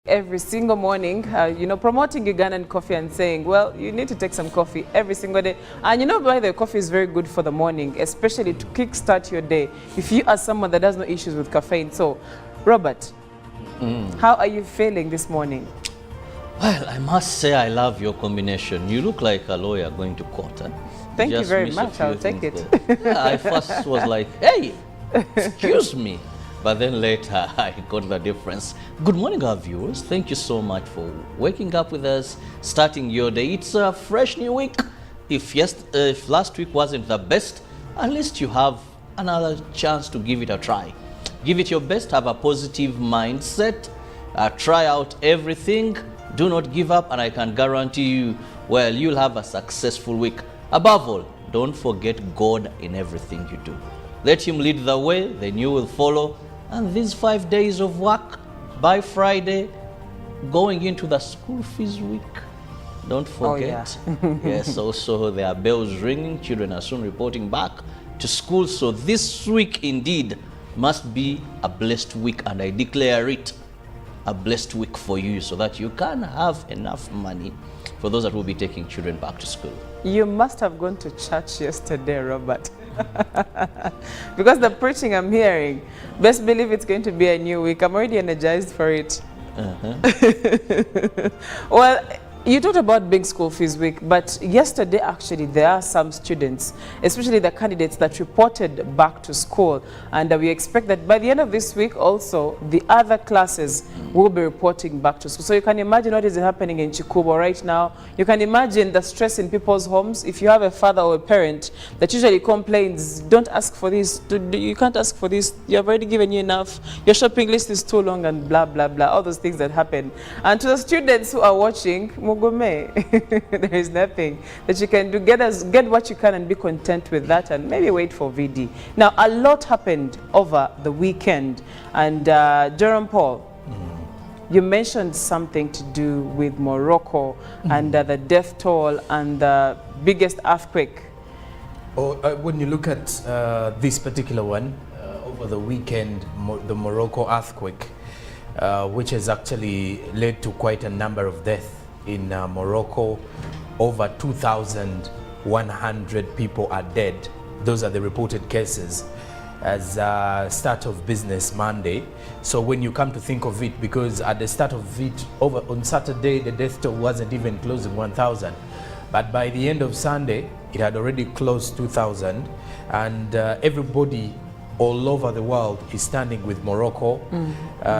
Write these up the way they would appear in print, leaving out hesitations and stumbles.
every single morning, promoting Ugandan coffee and saying, well, you need to take some coffee every single day. And by the way, coffee is very good for the morning, especially to kickstart your day, if you are someone that has no issues with caffeine. So, Robert, how are you feeling this morning? Well, I must say I love your combination. You look like a lawyer going to court. Huh? Thank you very much. I'll take it. Yeah, I first was like, hey, excuse me. But then later I got the difference. Good morning, our viewers. Thank you so much for waking up with us, starting your day. It's a fresh new week. If last week wasn't the best, at least you have another chance to give it a try. Give it your best, have a positive mindset, try out everything, do not give up, and I can guarantee you, well, you'll have a successful week. Above all, don't forget God in everything you do. Let Him lead the way, then you will follow. And these 5 days of work, by Friday, going into the school fees week, don't forget. Oh, yeah. Yes, also there are bells ringing, children are soon reporting back to school. So this week indeed must be a blessed week, and I declare it a blessed week for you, so that you can have enough money for those that will be taking children back to school. You must have gone to church yesterday, Robert. Because the preaching I'm hearing, best believe it's going to be a new week. I'm already energized for it. Well, you talked about big school fees week, but yesterday actually there are some students, especially the candidates that reported back to school, and we expect that by the end of this week also the other classes will be reporting back to school. So you can imagine what is happening in Chikubo right now. You can imagine the stress in people's homes. If you have a father or a parent that usually complains, don't ask for this, you can't ask for this, you have already given you enough, your shopping list is too long, and blah blah blah, all those things that happen. And to the students who are watching, there is nothing that you can do. Get what you can and be content with that, and maybe wait for VD. Now, a lot happened over the weekend, and Jerome Paul, you mentioned something to do with Morocco and the death toll and the biggest earthquake. When you look at this particular one, over the weekend, the Morocco earthquake, which has actually led to quite a number of deaths in Morocco. Over 2,100 people are dead. Those are the reported cases as start of business Monday. So when you come to think of it, because at the start of it, on Saturday, the death toll wasn't even closing 1,000. But by the end of Sunday, it had already closed 2,000. And everybody all over the world is standing with Morocco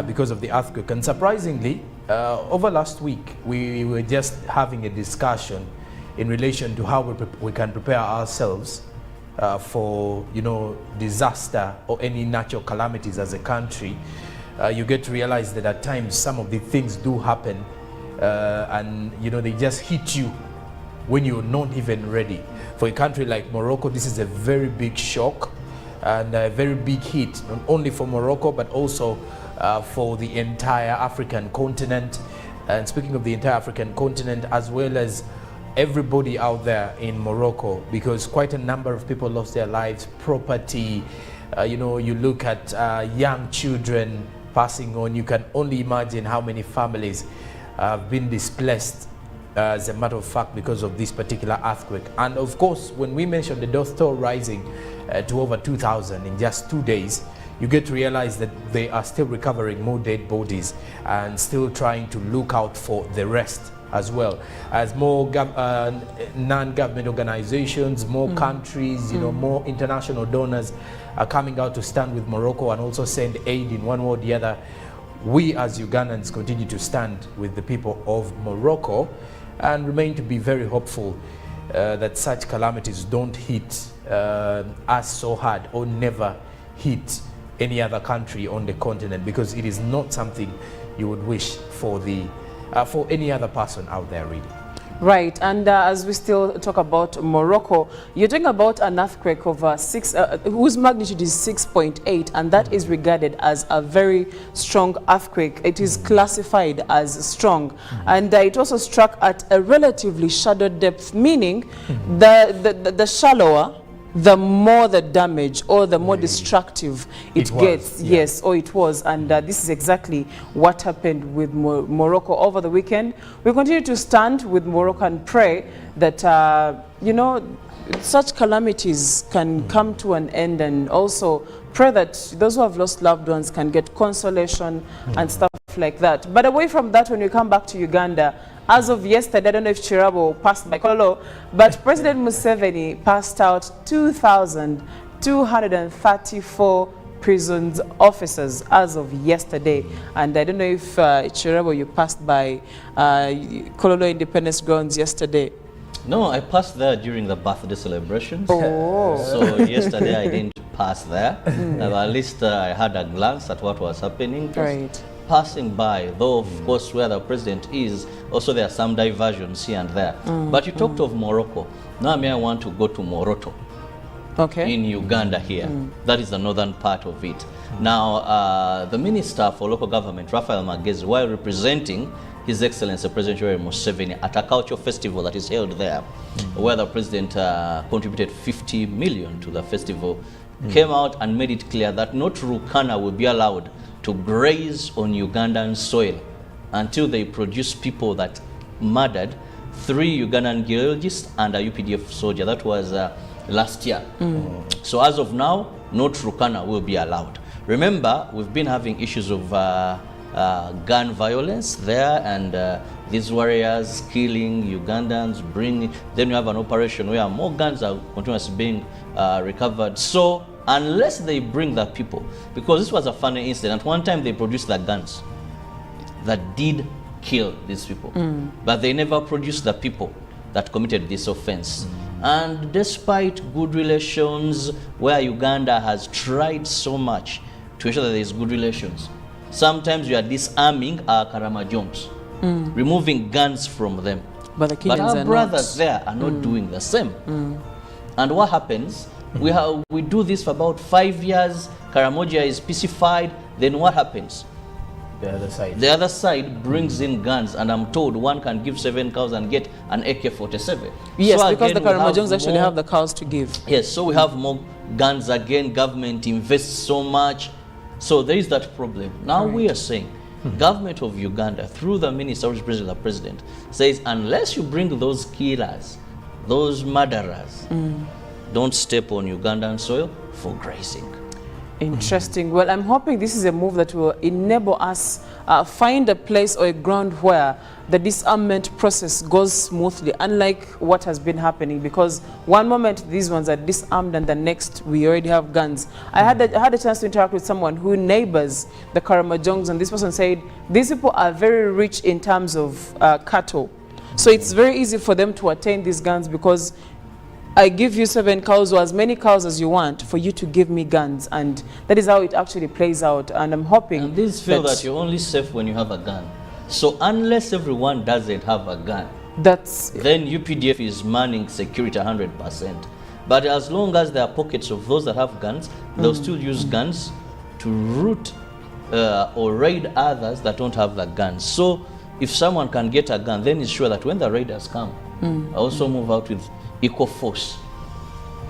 because of the earthquake. And surprisingly, over last week, we were just having a discussion in relation to how we can prepare ourselves for disaster or any natural calamities as a country. You get to realize that at times some of the things do happen, and they just hit you when you're not even ready. For a country like Morocco, this is a very big shock and a very big hit, not only for Morocco but also for the entire African continent. And speaking of the entire African continent, as well as everybody out there in Morocco, because quite a number of people lost their lives, property, you look at young children passing on. You can only imagine how many families have been displaced, as a matter of fact, because of this particular earthquake. And of course, when we mentioned the death toll rising to over 2,000 in just 2 days, you get to realize that they are still recovering more dead bodies and still trying to look out for the rest as well. As more non-government organizations, more countries, more international donors are coming out to stand with Morocco and also send aid in one way or the other, we as Ugandans continue to stand with the people of Morocco and remain to be very hopeful that such calamities don't hit us so hard or never hit any other country on the continent, because it is not something you would wish for any other person out there, really. Right, and as we still talk about Morocco, you're talking about an earthquake of whose magnitude is 6.8, and that is regarded as a very strong earthquake. It is classified as strong, and it also struck at a relatively shallow depth, meaning the shallower the more the damage or the more destructive it was, gets. yeah. Yes, or it was. And this is exactly what happened with Morocco over the weekend. We continue to stand with Morocco and pray that, you know, such calamities can come to an end, and also pray that those who have lost loved ones can get consolation and stuff like that. But away from that, when we come back to Uganda, as of yesterday, I don't know if Chirabo passed by Kololo, but President Museveni passed out 2,234 prisons officers as of yesterday. And I don't know if Chirabo, you passed by Kololo Independence Grounds yesterday. No, I passed there during the birthday celebrations. Oh. So yesterday I didn't pass there. At least I had a glance at what was happening. Just Right. passing by, though of course where the president is, also there are some diversions here and there. But you talked of Morocco. Now I want to go to Moroto Okay. in Uganda here. That is the northern part of it. Now, the Minister for Local Government, Raphael Magezi, while representing His Excellency President Yoweri Museveni at a cultural festival that is held there, where the President contributed 50 million to the festival, came out and made it clear that no Turkana will be allowed to graze on Ugandan soil until they produce people that murdered 3 Ugandan geologists and a UPDF soldier. That was last year. So as of now, no Turkana will be allowed. Remember, we've been having issues of gun violence there, and these warriors killing Ugandans, bringing. Then you have an operation where more guns are continuously being recovered. So unless they bring the people, because this was a funny incident. At one time they produced the guns that did kill these people, but they never produced the people that committed this offense. And despite good relations, where Uganda has tried so much to ensure that there is good relations, sometimes you are disarming our Karamajongs, removing guns from them. But the But Kenyans our are brothers not. there are not doing the same. And what happens? We do this for about 5 years. Karamoja is pacified. Then what happens? The other side. The other side brings in guns, and I'm told one can give 7 cows and get an AK-47. Yes, So because again, the we have Karamajongs actually more- have the cows to give. Yes, so we have more guns again. Government invests so much. So there is that problem. Now we are saying, government of Uganda, through the minister who represents the president, says unless you bring those killers, those murderers, don't step on Ugandan soil for grazing. Interesting. Well, I'm hoping this is a move that will enable us find a place or a ground where the disarmament process goes smoothly, unlike what has been happening, because one moment these ones are disarmed and the next we already have guns. I had a chance to interact with someone who neighbors the Karamajongs, and this person said these people are very rich in terms of cattle. So it's very easy for them to attain these guns, because I give you 7 cows or as many cows as you want for you to give me guns, and that is how it actually plays out. And I'm hoping And these feel that you're only safe when you have a gun. So unless everyone doesn't have a gun, that's then UPDF is manning security 100%. But as long as there are pockets of those that have guns, they'll still use guns to root or raid others that don't have the guns. So if someone can get a gun, then it's sure that when the raiders come, I also move out with equal force,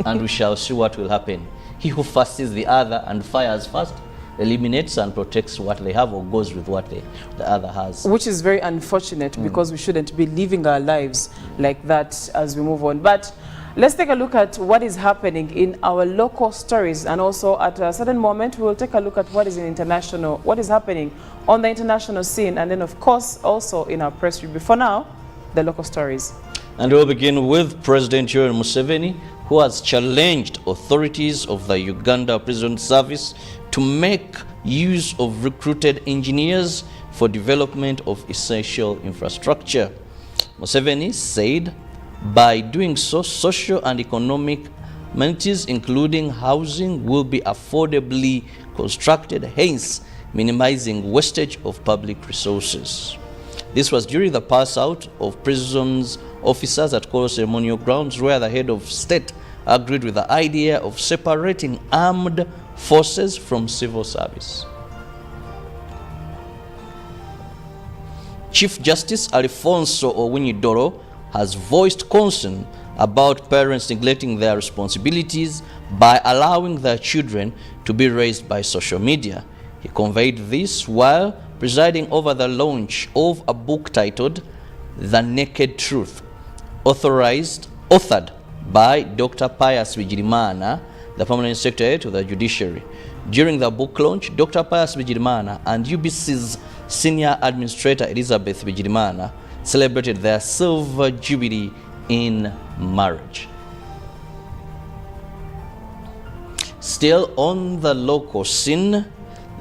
and we shall see what will happen. He who first sees the other and fires first eliminates and protects what they have, or goes with what the other has. which is very unfortunate, because we shouldn't be living our lives like that as we move on. But let's take a look at what is happening in our local stories, and also at a certain moment we will take a look at what is what is happening on the international scene, and then of course also in our press review. For now, the local stories. And we'll begin with President Yoweri Museveni, who has challenged authorities of the Uganda Prison Service to make use of recruited engineers for development of essential infrastructure. Museveni said by doing so, social and economic amenities, including housing, will be affordably constructed, hence minimizing wastage of public resources. This was during the pass out of prisons officers at Kolo Ceremonial Grounds, where the head of state agreed with the idea of separating armed forces from civil service. Chief Justice Alfonso Owiny-Doro has voiced concern about parents neglecting their responsibilities by allowing their children to be raised by social media. He conveyed this while presiding over the launch of a book titled The Naked Truth, authored by Dr. Pius Bigirimana, the Permanent Secretary to the Judiciary. During the book launch, Dr. Pius Bigirimana and UBC's Senior Administrator Elizabeth Bigirimana celebrated their silver jubilee in marriage. Still on the local scene,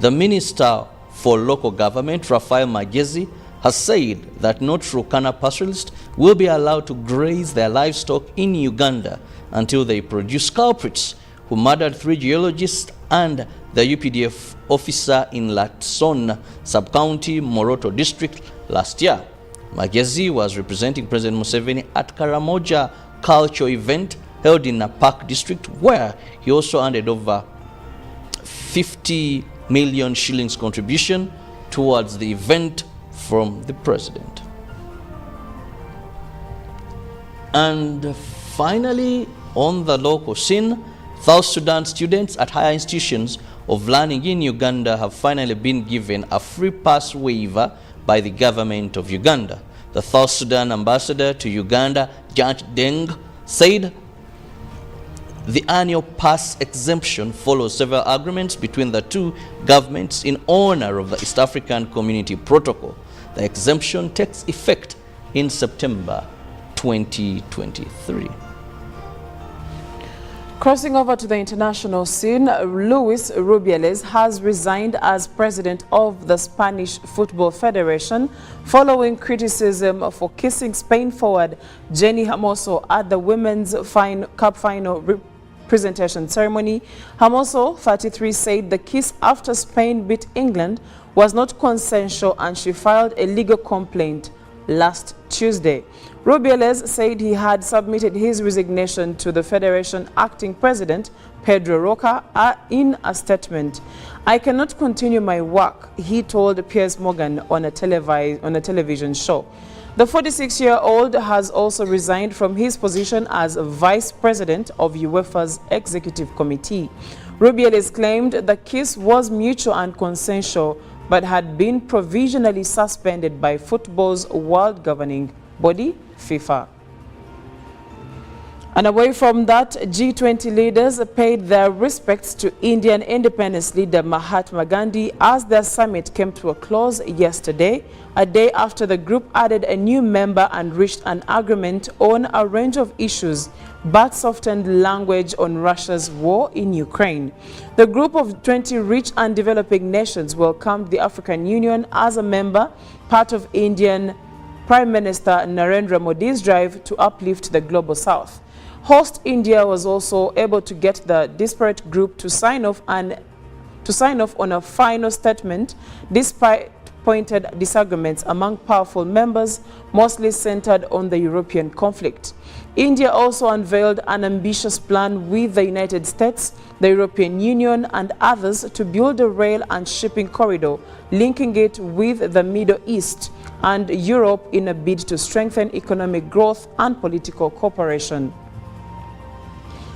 the Minister for Local Government, Raphael Magezi, has said that no Turkana pastoralists will be allowed to graze their livestock in Uganda until they produce culprits who murdered 3 geologists and the UPDF officer in Latson sub-county Moroto district last year. Magezi was representing President Museveni at Karamoja cultural event held in a Park district, where he also handed over 50 million shillings contribution towards the event from the president. And finally, on the local scene, South Sudan students at higher institutions of learning in Uganda have finally been given a free pass waiver by the government of Uganda. The South Sudan ambassador to Uganda, Judge Deng, said the annual pass exemption follows several agreements between the two governments in honor of the East African Community Protocol. The exemption takes effect in September 2023. Crossing over to the international scene, Luis Rubiales has resigned as president of the Spanish Football Federation following criticism for kissing Spain forward Jenny Hermoso at the Women's Cup final presentation ceremony. Hermoso, 33, said the kiss after Spain beat England was not consensual and she filed a legal complaint last Tuesday. Rubiales said he had submitted his resignation to the Federation acting president, Pedro Roca, in a statement. "I cannot continue my work," he told Piers Morgan on a television show. The 46-year-old has also resigned from his position as vice president of UEFA's executive committee. Rubiales claimed the kiss was mutual and consensual, but had been provisionally suspended by football's world governing body, FIFA. And away from that, G20 leaders paid their respects to Indian independence leader Mahatma Gandhi as their summit came to a close yesterday, a day after the group added a new member and reached an agreement on a range of issues, but softened language on Russia's war in Ukraine. The group of 20 rich and developing nations welcomed the African Union as a member, part of Indian Prime Minister Narendra Modi's drive to uplift the global south. Host India was also able to get the disparate group to sign off on a final statement despite pointed disagreements among powerful members, mostly centered on the European conflict. India also unveiled an ambitious plan with the United States, the European Union and others to build a rail and shipping corridor linking it with the Middle East and Europe in a bid to strengthen economic growth and political cooperation.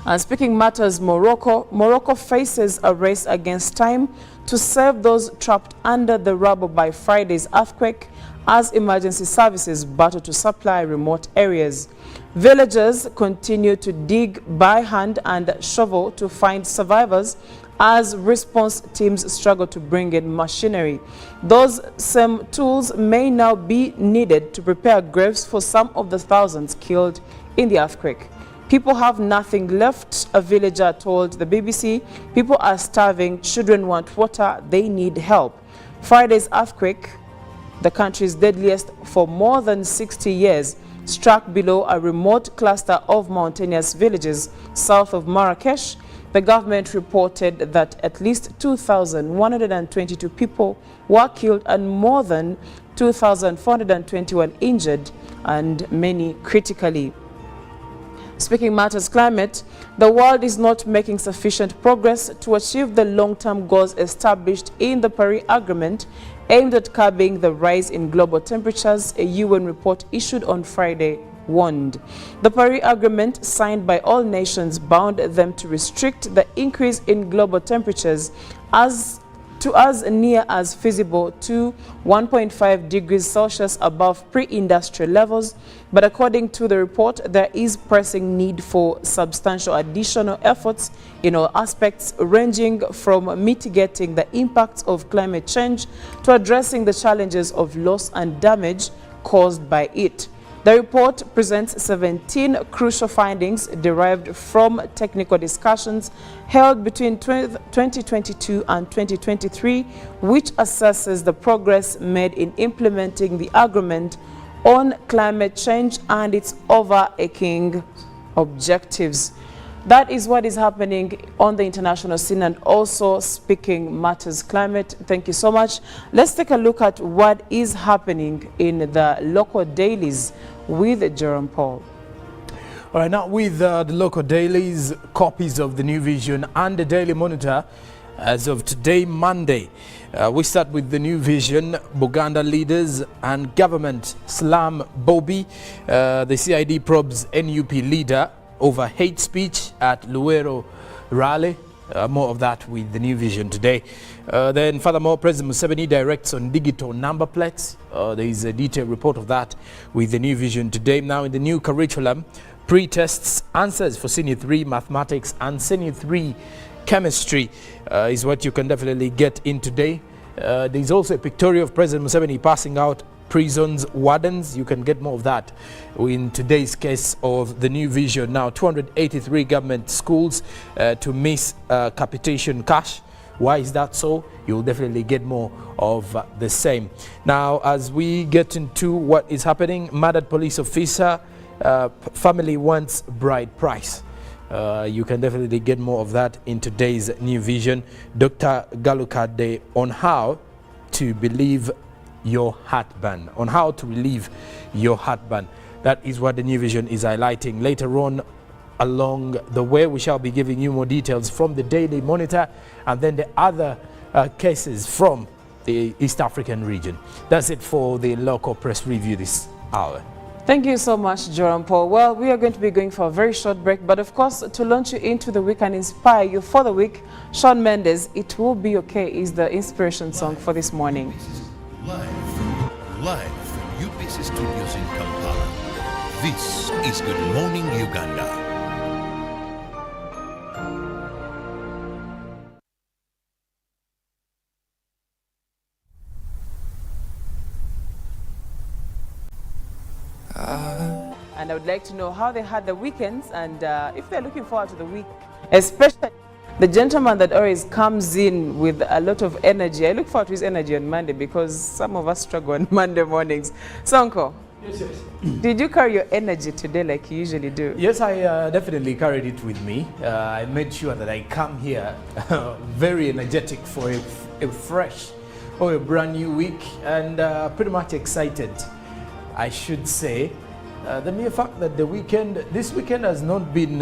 And speaking matters, Morocco faces a race against time to save those trapped under the rubble by Friday's earthquake as emergency services battle to supply remote areas. Villagers continue to dig by hand and shovel to find survivors as response teams struggle to bring in machinery. Those same tools may now be needed to prepare graves for some of the thousands killed in the earthquake. People have nothing left, a villager told the BBC. People are starving, children want water, they need help. Friday's earthquake, the country's deadliest for more than 60 years, struck below a remote cluster of mountainous villages south of Marrakesh. The government reported that at least 2,122 people were killed and more than 2,421 injured, and many critically. Speaking matters climate, the world is not making sufficient progress to achieve the long-term goals established in the Paris Agreement aimed at curbing the rise in global temperatures, a UN report issued on Friday warned. The Paris Agreement, signed by all nations, bound them to restrict the increase in global temperatures as near as feasible to 1.5 degrees Celsius above pre-industrial levels. But according to the report, there is pressing need for substantial additional efforts in all aspects, ranging from mitigating the impacts of climate change to addressing the challenges of loss and damage caused by it. The report presents 17 crucial findings derived from technical discussions held between 2022 and 2023, which assesses the progress made in implementing the agreement on climate change and its overarching objectives. That is what is happening on the international scene and also speaking matters climate. Thank you so much. Let's take a look at what is happening in the local dailies with Jerome Paul. All right, now with the local dailies, copies of the New Vision and the Daily Monitor as of today, Monday. We start with the New Vision. Buganda leaders and government slam Bobby. The CID probes NUP leader over hate speech at Luwero rally. More of that with the New Vision today. Then furthermore, President Museveni directs on digital number plates. There is a detailed report of that with the New Vision today. Now in the new curriculum, pre-tests, answers for Senior 3 mathematics and Senior 3 chemistry is what you can definitely get in today. There is also a pictorial of President Museveni passing out prisons wardens. You can get more of that in today's case of the New Vision. Now 283 government schools to miss capitation cash. Why is that so? You'll definitely get more of the same. Now as we get into what is happening, murdered police officer, family wants bride price. You can definitely get more of that in today's New Vision. Dr. Galukade on how to believe your heartburn, on how to relieve your heartburn. That is what the New Vision is highlighting. Later on along the way, we shall be giving you more details from the Daily Monitor and then the other cases from the East African region. That's it for the local press review this hour. Thank you so much, Jerome Paul. Well, we are going to be going for a very short break, but of course, to launch you into the week and inspire you for the week, Shawn Mendes, It Will Be Okay is the inspiration song for this morning. Live from UBC Studios in Kampala. This is Good Morning Uganda. And I would like to know how they had the weekends and if they're looking forward to the week, especially the gentleman that always comes in with a lot of energy. I look forward to his energy on Monday because some of us struggle on Monday mornings. Sonko, Yes. did you carry your energy today like you usually do? Yes, I definitely carried it with me. I made sure that I come here very energetic for a fresh or a brand new week and pretty much excited, I should say. The mere fact that this weekend has not been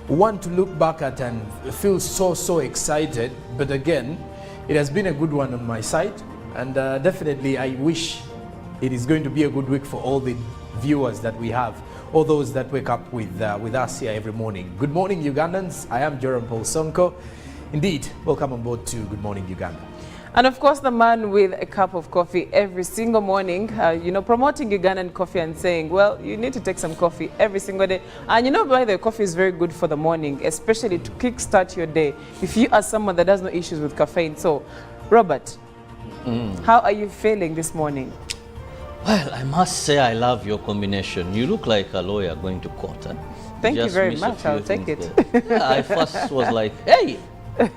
one to look back at and feel so excited, but again, it has been a good one on my side, and definitely I wish it is going to be a good week for all the viewers that we have, all those that wake up with us here every morning. Good morning, Ugandans. I am Jerome Paul Sonko. Indeed, welcome on board to Good Morning Uganda. And of course, the man with a cup of coffee every single morning, promoting Ugandan coffee and saying, well, you need to take some coffee every single day. And by the way, coffee is very good for the morning, especially to kickstart your day, if you are someone that has no issues with caffeine. So, Robert, how are you feeling this morning? Well, I must say I love your combination. You look like a lawyer going to court. Huh? Thank you Just very miss a much. few I'll take things it. there. Yeah, I first was like, hey,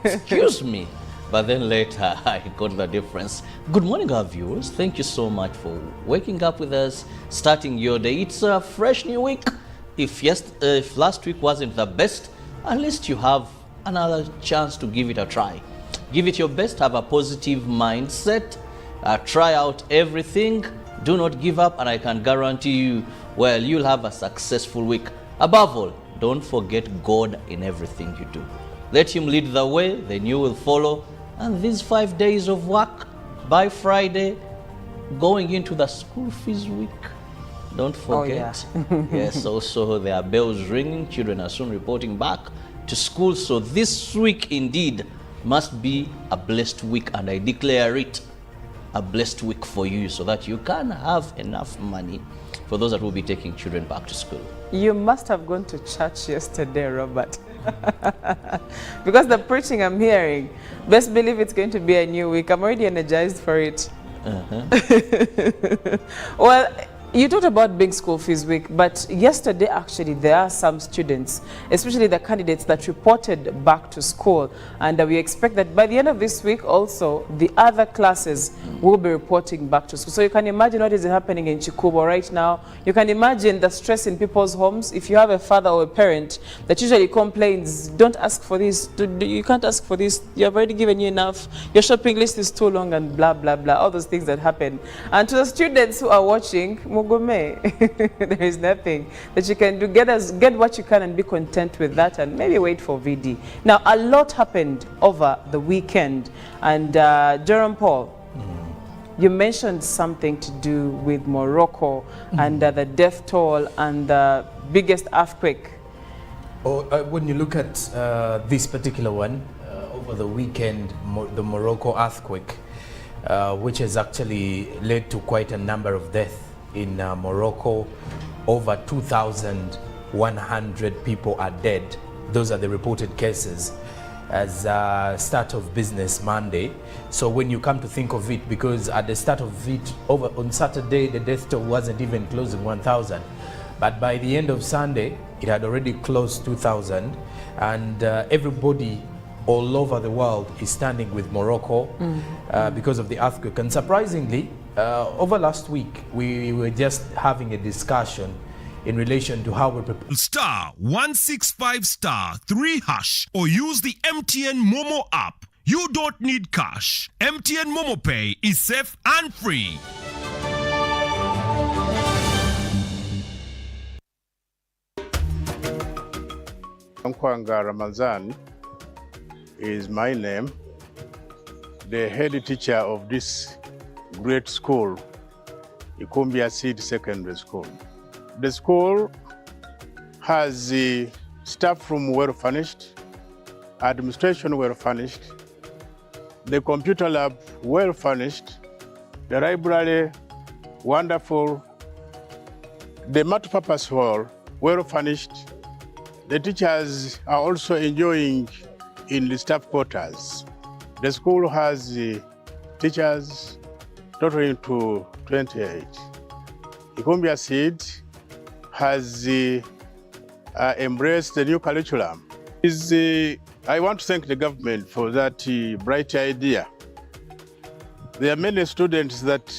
excuse me. But then later I got the difference. Good morning, our viewers. Thank you so much for waking up with us, starting your day. It's a fresh new week. If last week wasn't the best, at least you have another chance to give it a try. Give it your best, have a positive mindset, try out everything, do not give up, and I can guarantee you, well, you'll have a successful week. Above all, don't forget God in everything you do. Let Him lead the way, then you will follow. And these 5 days of work, by Friday, going into the school fees week, Don't forget. Yes, also there are bells ringing. Children are soon reporting back to school. So this week indeed must be a blessed week, and I declare it a blessed week for you so that you can have enough money for those that will be taking children back to school. You must have gone to church yesterday, Robert. Because the preaching I'm hearing, best believe it's going to be a new week. I'm already energized for it. Well, you talked about being school fees week, but yesterday actually there are some students, especially the candidates that reported back to school, and we expect that by the end of this week also the other classes will be reporting back to school. So you can imagine what is happening in Chikubo right now. You can imagine the stress in people's homes. If you have a father or a parent that usually complains, don't ask for this, you can't ask for this, you have already given you enough, your shopping list is too long, and blah blah blah, all those things that happen. And to the students who are watching, there is nothing that you can do. Get what you can and be content with that, and maybe wait for VD. Now, a lot happened over the weekend, and Jerome Paul, you mentioned something to do with Morocco and the death toll and the biggest earthquake. When you look at this particular one, over the weekend, the Morocco earthquake, which has actually led to quite a number of deaths in Morocco. Over 2,100 people are dead. Those are the reported cases as start of business Monday. So when you come to think of it, because at the start of it, on Saturday, the death toll wasn't even closing 1,000. But by the end of Sunday, it had already closed 2,000. And everybody all over the world is standing with Morocco because of the earthquake. And surprisingly, over last week, we were just having a discussion in relation to how we prepare. Star 165 star 3 hash or use the MTN Momo app. You don't need cash. MTN Momo Pay is safe and free. Nkwanga Ramazan is my name, the head teacher of this great school, Ikumbia Seed Secondary School. The school has the staff room well furnished, administration well furnished, the computer lab well furnished, the library wonderful, the multipurpose hall well furnished. The teachers are also enjoying in the staff quarters. The school has teachers totaling to 28. Ikumbia Seed has embraced the new curriculum. I want to thank the government for that bright idea. There are many students that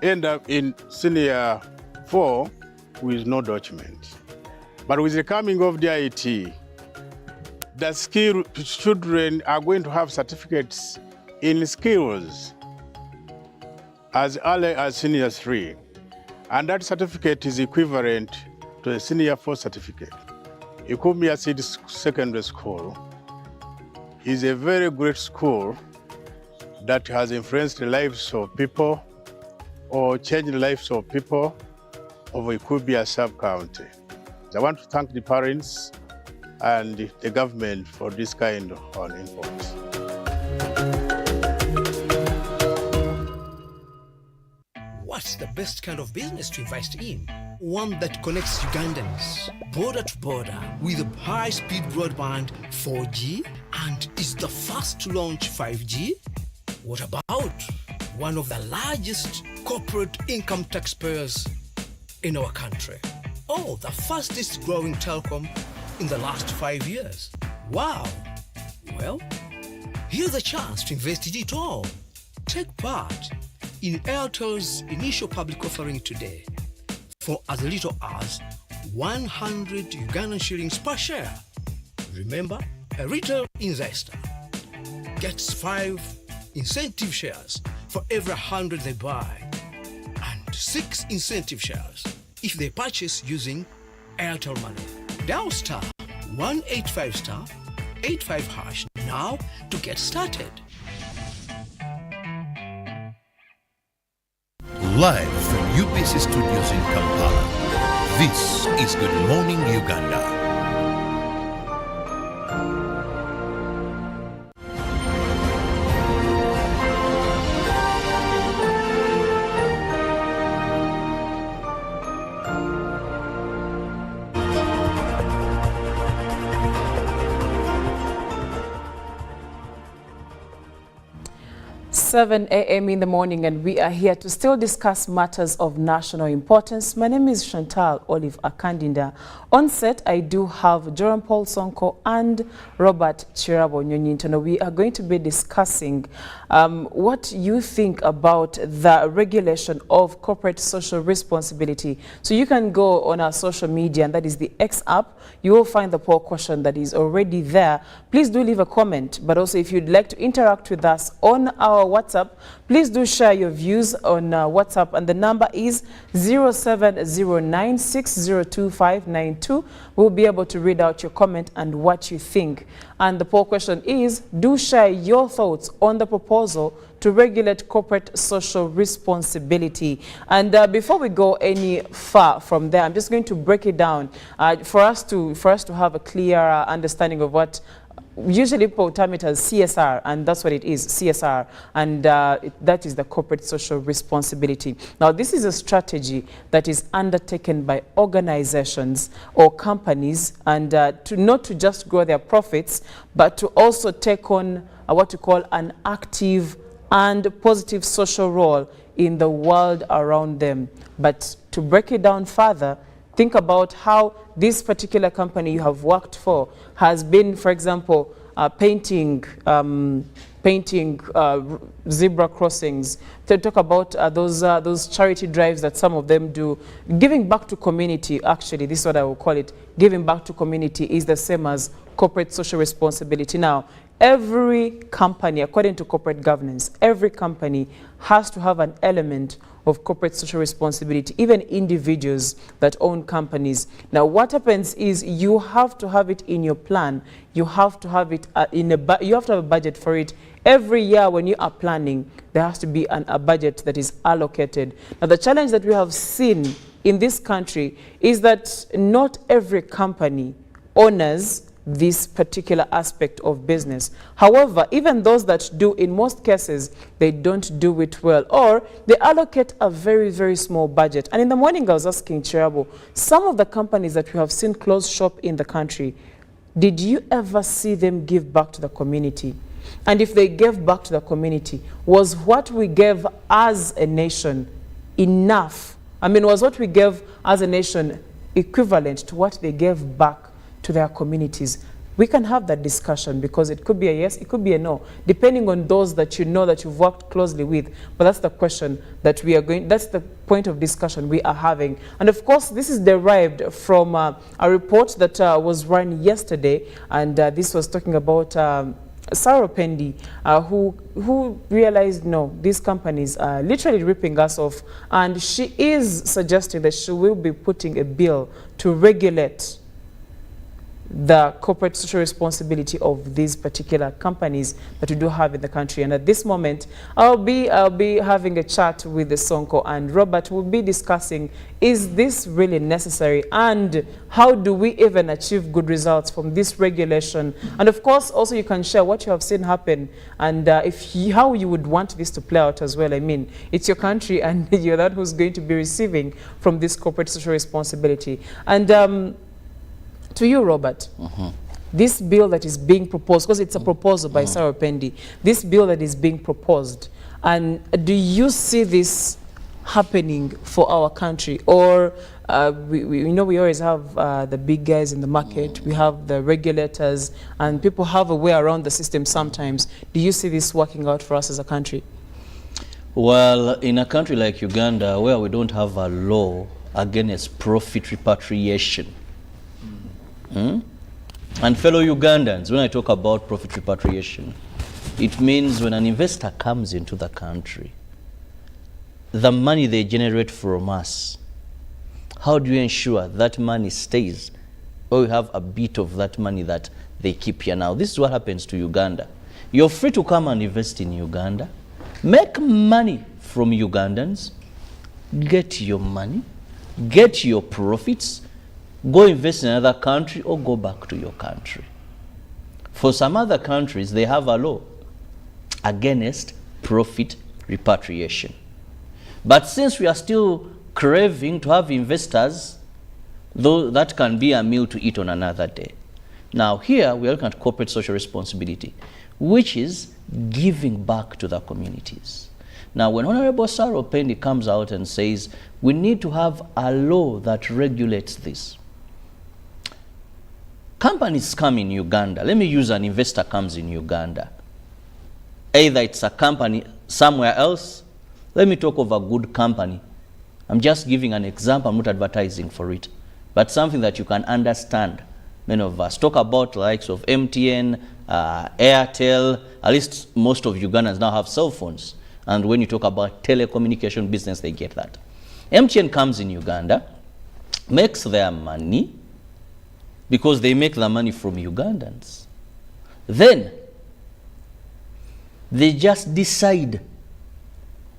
end up in senior 4 with no document. But with the coming of the IT, the skilled children are going to have certificates in skills as early as senior 3. And that certificate is equivalent to a senior 4 certificate. Ikumbia Seed Secondary School is a very great school that has influenced the lives of people or changed the lives of people of Ikumbia sub-county. I want to thank the parents and the government for this kind of input. What's the best kind of business to invest in? One that connects Ugandans border to border with a high-speed broadband 4G and is the first to launch 5G? What about one of the largest corporate income taxpayers in our country? Oh, the fastest growing telecom in the last 5 years. Wow! Well, here's a chance to invest in it all. Take part in Airtel's initial public offering today for as little as 100 Ugandan shillings per share. Remember, a retail investor gets 5 incentive shares for every 100 they buy and 6 incentive shares if they purchase using Airtel Money. Dial star 185 star 85 hash now to get started. Live from UBC Studios in Kampala, This is Good Morning Uganda. Seven a.m. in the morning, and we are here to still discuss matters of national importance. My name is Chantal Olive Akandinda. On set, I do have Joram Paul Sonko and Robert Chirabo Nyonyintono. We are going to be discussing what you think about the regulation of corporate social responsibility. So you can go on our social media, and that is the X app. You will find the poll question that is already there. Please do leave a comment, but also if you'd like to interact with us on our WhatsApp, please do share your views on WhatsApp, and the number is 0709602592. We'll be able to read out your comment and what you think. And the poll question is, do share your thoughts on the proposal to regulate corporate social responsibility. And before we go any far from there, I'm just going to break it down for us to have a clear understanding of what usually people term it as CSR, and that's what it is, CSR, and that is the corporate social responsibility. Now, this is a strategy that is undertaken by organizations or companies, and not to just grow their profits, but to also take on what we call an active and positive social role in the world around them. But to break it down further, think about how this particular company you have worked for has been, for example, painting zebra crossings. To talk about those charity drives that some of them do, giving back to community. Actually, this is what I will call it. Giving back to community is the same as corporate social responsibility. Now, every company, according to corporate governance, every company has to have an element of corporate social responsibility, even individuals that own companies. Now, what happens is you have to have it in your plan. You have to have it you have to have a budget for it. Every year when you are planning, there has to be a budget that is allocated. Now, the challenge that we have seen in this country is that not every company honors this particular aspect of business. However, even those that do, in most cases, they don't do it well, or they allocate a very, very small budget. And in the morning, I was asking Chirabo, some of the companies that we have seen close shop in the country, did you ever see them give back to the community? And if they gave back to the community, was what we gave as a nation enough? I mean, was what we gave as a nation equivalent to what they gave back to their communities? We can have that discussion, because it could be a yes, it could be a no, depending on those that you know that you've worked closely with. But that's the question that we are going, that's the point of discussion we are having. And of course, this is derived from a report that was run yesterday, and this was talking about Sarah Pendi, who realized, no, these companies are literally ripping us off, and she is suggesting that she will be putting a bill to regulate the corporate social responsibility of these particular companies that we do have in the country. And at this moment, I'll be having a chat with the Sonko and Robert. Will be discussing, is this really necessary, and how do we even achieve good results from this regulation? And of course, also you can share what you have seen happen, and how you would want this to play out as well. I mean, it's your country, and you're that who's going to be receiving from this corporate social responsibility. And to you, Robert, this bill that is being proposed, because it's a proposal by Sarah Pendi, this bill that is being proposed, and do you see this happening for our country? Or we know we always have the big guys in the market, we have the regulators, and people have a way around the system sometimes. Do you see this working out for us as a country? Well, in a country like Uganda, where we don't have a law against profit repatriation, and fellow Ugandans, when I talk about profit repatriation, it means when an investor comes into the country, the money they generate from us, how do you ensure that money stays, or you have a bit of that money that they keep here? Now, this is what happens to Uganda. You're free to come and invest in Uganda, make money from Ugandans, get your money, get your profits, go invest in another country, or go back to your country. For some other countries, they have a law against profit repatriation. But since we are still craving to have investors, though that can be a meal to eat on another day. Now here we are looking at corporate social responsibility, which is giving back to the communities. Now when Honorable Sarah Opendi comes out and says we need to have a law that regulates this. Companies come in Uganda. Let me use an investor comes in Uganda. Either it's a company somewhere else. Let me talk of a good company. I'm just giving an example. I'm not advertising for it. But something that you can understand. Many of us talk about the likes of MTN, Airtel. At least most of Ugandans now have cell phones. And when you talk about telecommunication business, they get that. MTN comes in Uganda, makes their money, because they make the money from Ugandans. Then they just decide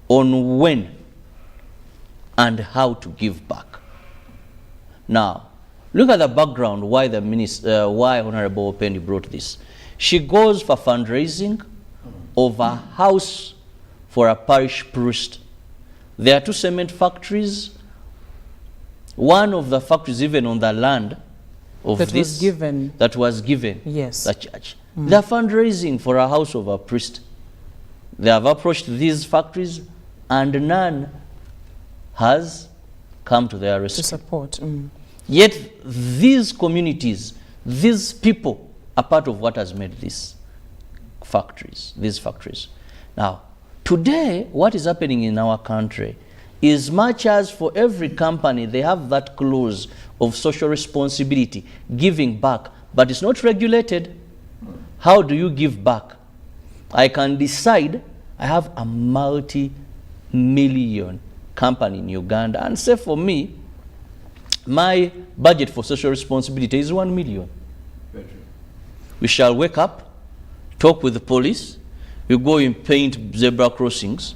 on when and how to give back. Now, look at the background why the why Honorable Opendi brought this. She goes for fundraising of a house for a parish priest. There are 2 cement factories. One of the factories even on the land of that was given. Yes. The church. They are fundraising for a house of a priest. They have approached these factories and none has come to their rescue. To support. Yet these communities, these people are part of what has made these factories. Now, today, what is happening in our country is much as for every company, they have that clause of social responsibility, giving back, but it's not regulated. How do you give back? I can decide I have a multi-million company in Uganda and say for me, my budget for social responsibility is 1 million. We shall wake up, talk with the police, we go and paint zebra crossings.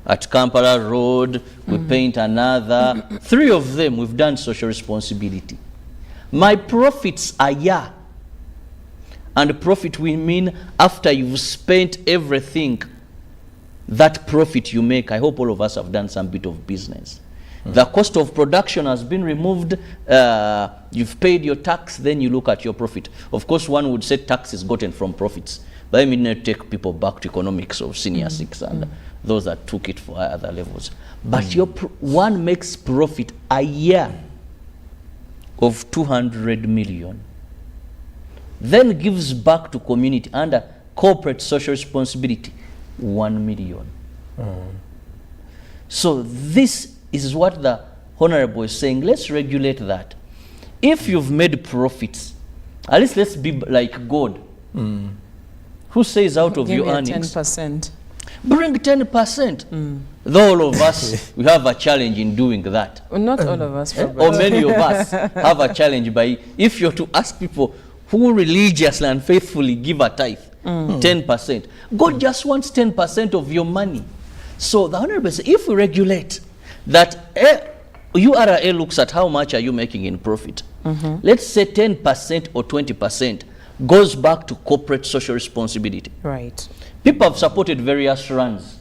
At Kampala Road, we paint another. 3 of them, we've done social responsibility. My profits are year. And profit we mean after you've spent everything, that profit you make. I hope all of us have done some bit of business. The cost of production has been removed. You've paid your tax, then you look at your profit. Of course, one would say tax is gotten from profits. But I mean, not take people back to economics of senior 6 and those that took it for other levels. But one makes profit a year of 200 million. Then gives back to community under corporate social responsibility, 1 million. So this is what the Honorable is saying. Let's regulate that. If you've made profits, at least let's be like God. Who says out of your earnings? 10%. Bring 10%. Though all of us, we have a challenge in doing that. Well, not all of us, or many of us have a challenge by, if you're to ask people who religiously and faithfully give a tithe, 10%. God just wants 10% of your money. So the Honorable says, if we regulate that, URA looks at how much are you making in profit. Let's say 10% or 20% goes back to corporate social responsibility. Right. People have supported various runs.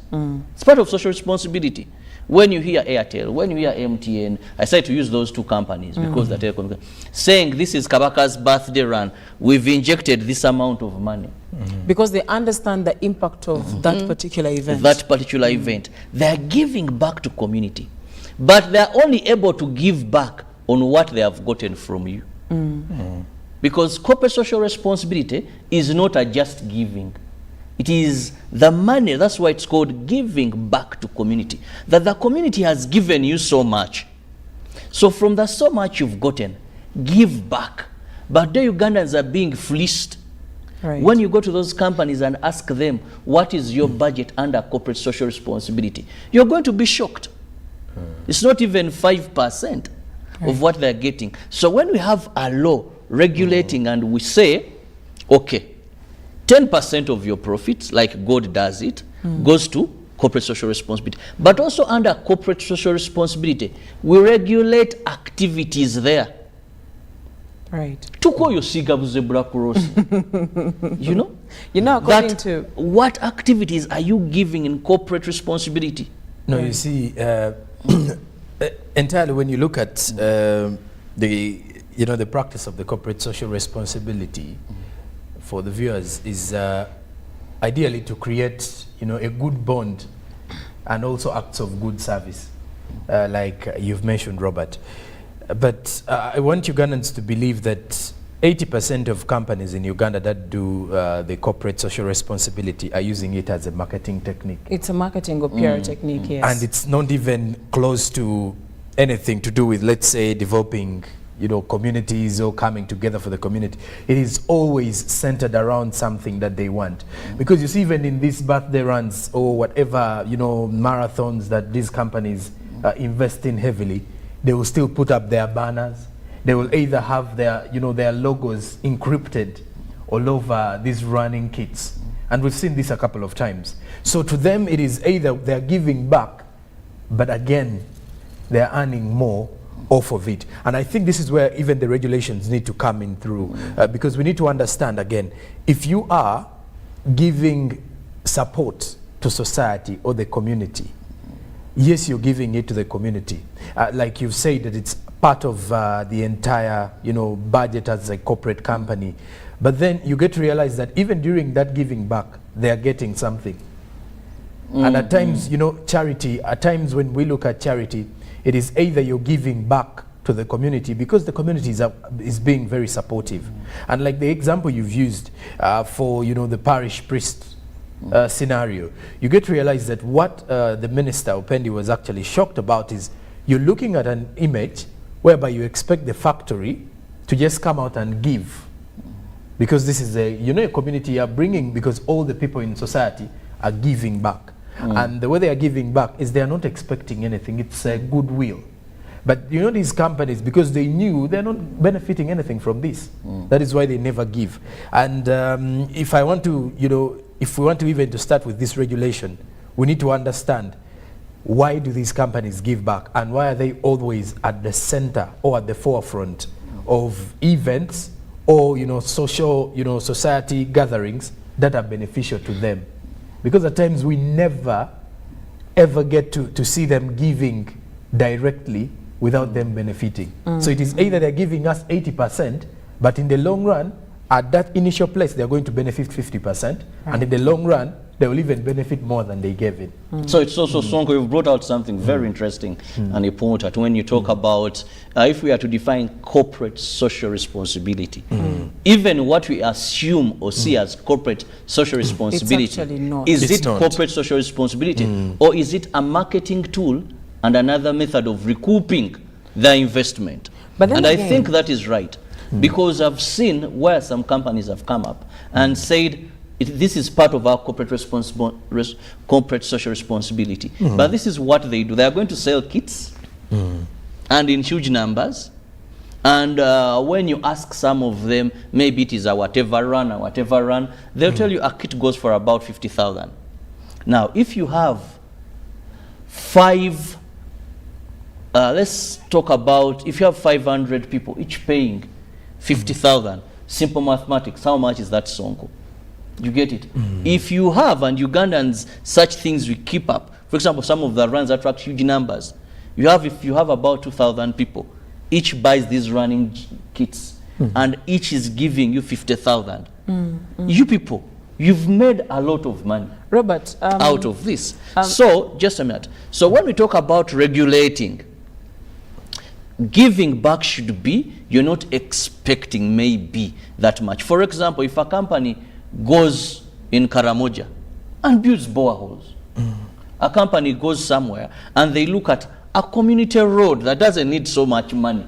It's part of social responsibility. When you hear Airtel, when you hear MTN, I say to use those 2 companies because the telecom saying this is Kabaka's birthday run, we've injected this amount of money. Because they understand the impact of that particular event. That particular event. They're giving back to community. But they're only able to give back on what they have gotten from you. Because corporate social responsibility is not a just giving. It is the money, that's why it's called giving back to community. That the community has given you so much. So from the so much you've gotten, give back. But the Ugandans are being fleeced. Right. When you go to those companies and ask them, what is your budget under corporate social responsibility? You're going to be shocked. It's not even 5% of what they're getting. So when we have a law regulating and we say, okay, 10% of your profits, like God does it, goes to corporate social responsibility. But also under corporate social responsibility, we regulate activities there. Right. Tuko yosiga buzebra cross. You know? You know, according That to... what activities are you giving in corporate responsibility? No, you see, entirely when you look at the practice of the corporate social responsibility for the viewers is ideally to create, a good bond and also acts of good service, like you've mentioned, Robert. But I want Ugandans to believe that 80% of companies in Uganda that do the corporate social responsibility are using it as a marketing technique. It's a marketing or PR technique, yes. And it's not even close to anything to do with, let's say, developing, communities or coming together for the community. It is always centered around something that they want. Because you see, even in these birthday runs or whatever, marathons that these companies invest in heavily, they will still put up their banners. They will either have their, their logos encrypted all over these running kits. And we've seen this a couple of times. So to them, it is either they're giving back, but again, they're earning more off of it. And I think this is where even the regulations need to come in through, because we need to understand, again, if you are giving support to society or the community, yes, you're giving it to the community. Like you've said, that it's part of the entire, budget as a corporate company. But then you get to realize that even during that giving back, they are getting something. And at times, charity, at times when we look at charity, it is either you're giving back to the community because the community is being very supportive. And like the example you've used for, the parish priest scenario, you get to realize that what the minister, Upendi, was actually shocked about is you're looking at an image whereby you expect the factory to just come out and give. Because this is a community you're bringing, because all the people in society are giving back. And the way they are giving back is they are not expecting anything. It's a goodwill. But these companies, because they knew they're not benefiting anything from this. That is why they never give. And if I want to, if we want to even to start with this regulation, we need to understand why do these companies give back and why are they always at the center or at the forefront of events or social society gatherings that are beneficial to them. Because at times we never ever get to see them giving directly without them benefiting. So it is either they're giving us 80%, but in the long run, at that initial place, they're going to benefit 50%, and in the long run, they will even benefit more than they gave it. So it's also, Sonko, you've brought out something very interesting and important when you talk about, if we are to define corporate social responsibility, even what we assume or see as corporate social responsibility, It's actually not. is It's it not. corporate social responsibility or is it a marketing tool and another method of recouping the investment? But then And again, I think that is right, because I've seen where some companies have come up and said, this is part of our corporate corporate social responsibility. But this is what they do. They are going to sell kits and in huge numbers. And when you ask some of them, maybe it is a whatever run, they'll tell you a kit goes for about 50,000. Now, if you have let's talk about, if you have 500 people, each paying 50,000, simple mathematics, how much is that, Sonko? You get it? If you have, and Ugandans, such things we keep up. For example, some of the runs attract huge numbers. If you have about 2,000 people, each buys these running kits, and each is giving you 50,000. You people, you've made a lot of money, Robert, out of this. So, just a minute. So when we talk about regulating, giving back should be, you're not expecting maybe that much. For example, if a company goes in Karamoja and builds boreholes, a company goes somewhere and they look at a community road that doesn't need so much money.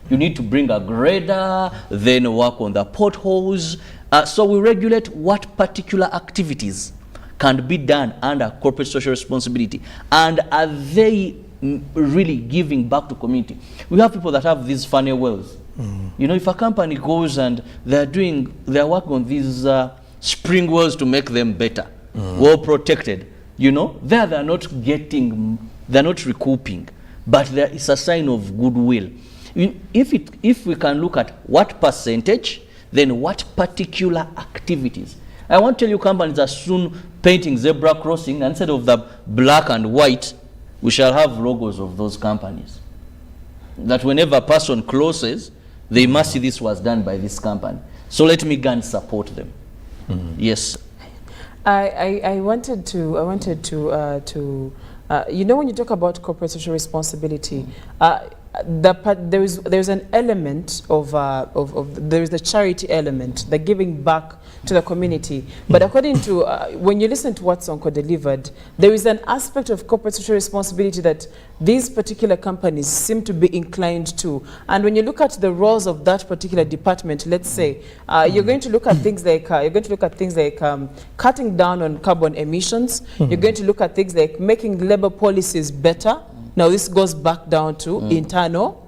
You need to bring a grader, then work on the potholes. So we regulate what particular activities can be done under corporate social responsibility, and are they really giving back to community? We have people that have these funny wells. If a company goes and they're working on these spring wells to make them better, well protected, You know, there they're not recouping, but there is a sign of goodwill. If we can look at what percentage, then what particular activities. I want to tell you, companies are soon painting zebra crossing, and instead of the black and white, we shall have logos of those companies. That whenever a person closes, they must see this was done by this company. So let me go and support them. Yes. I wanted to you know, when you talk about corporate social responsibility, there's an element of there is the charity element, the giving back to the community. But according to when you listen to what Sonko delivered, there is an aspect of corporate social responsibility that these particular companies seem to be inclined to. And when you look at the roles of that particular department, let's say you're going to look at things like cutting down on carbon emissions. You're going to look at things like making labor policies better. Now this goes back down to internal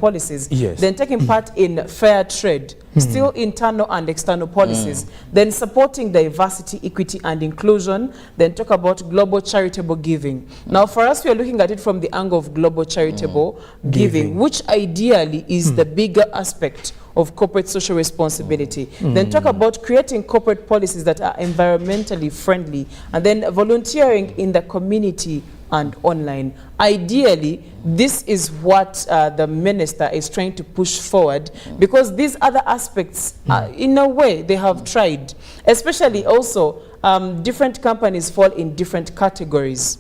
policies. Yes. Then taking part in fair trade, still internal and external policies. Then supporting diversity, equity and inclusion. Then talk about global charitable giving. Now for us, we are looking at it from the angle of global charitable giving, which ideally is the bigger aspect of corporate social responsibility. Then talk about creating corporate policies that are environmentally friendly, and then volunteering in the community and online. Ideally, this is what the minister is trying to push forward, because these other aspects, in a way, they have tried. Especially also, different companies fall in different categories.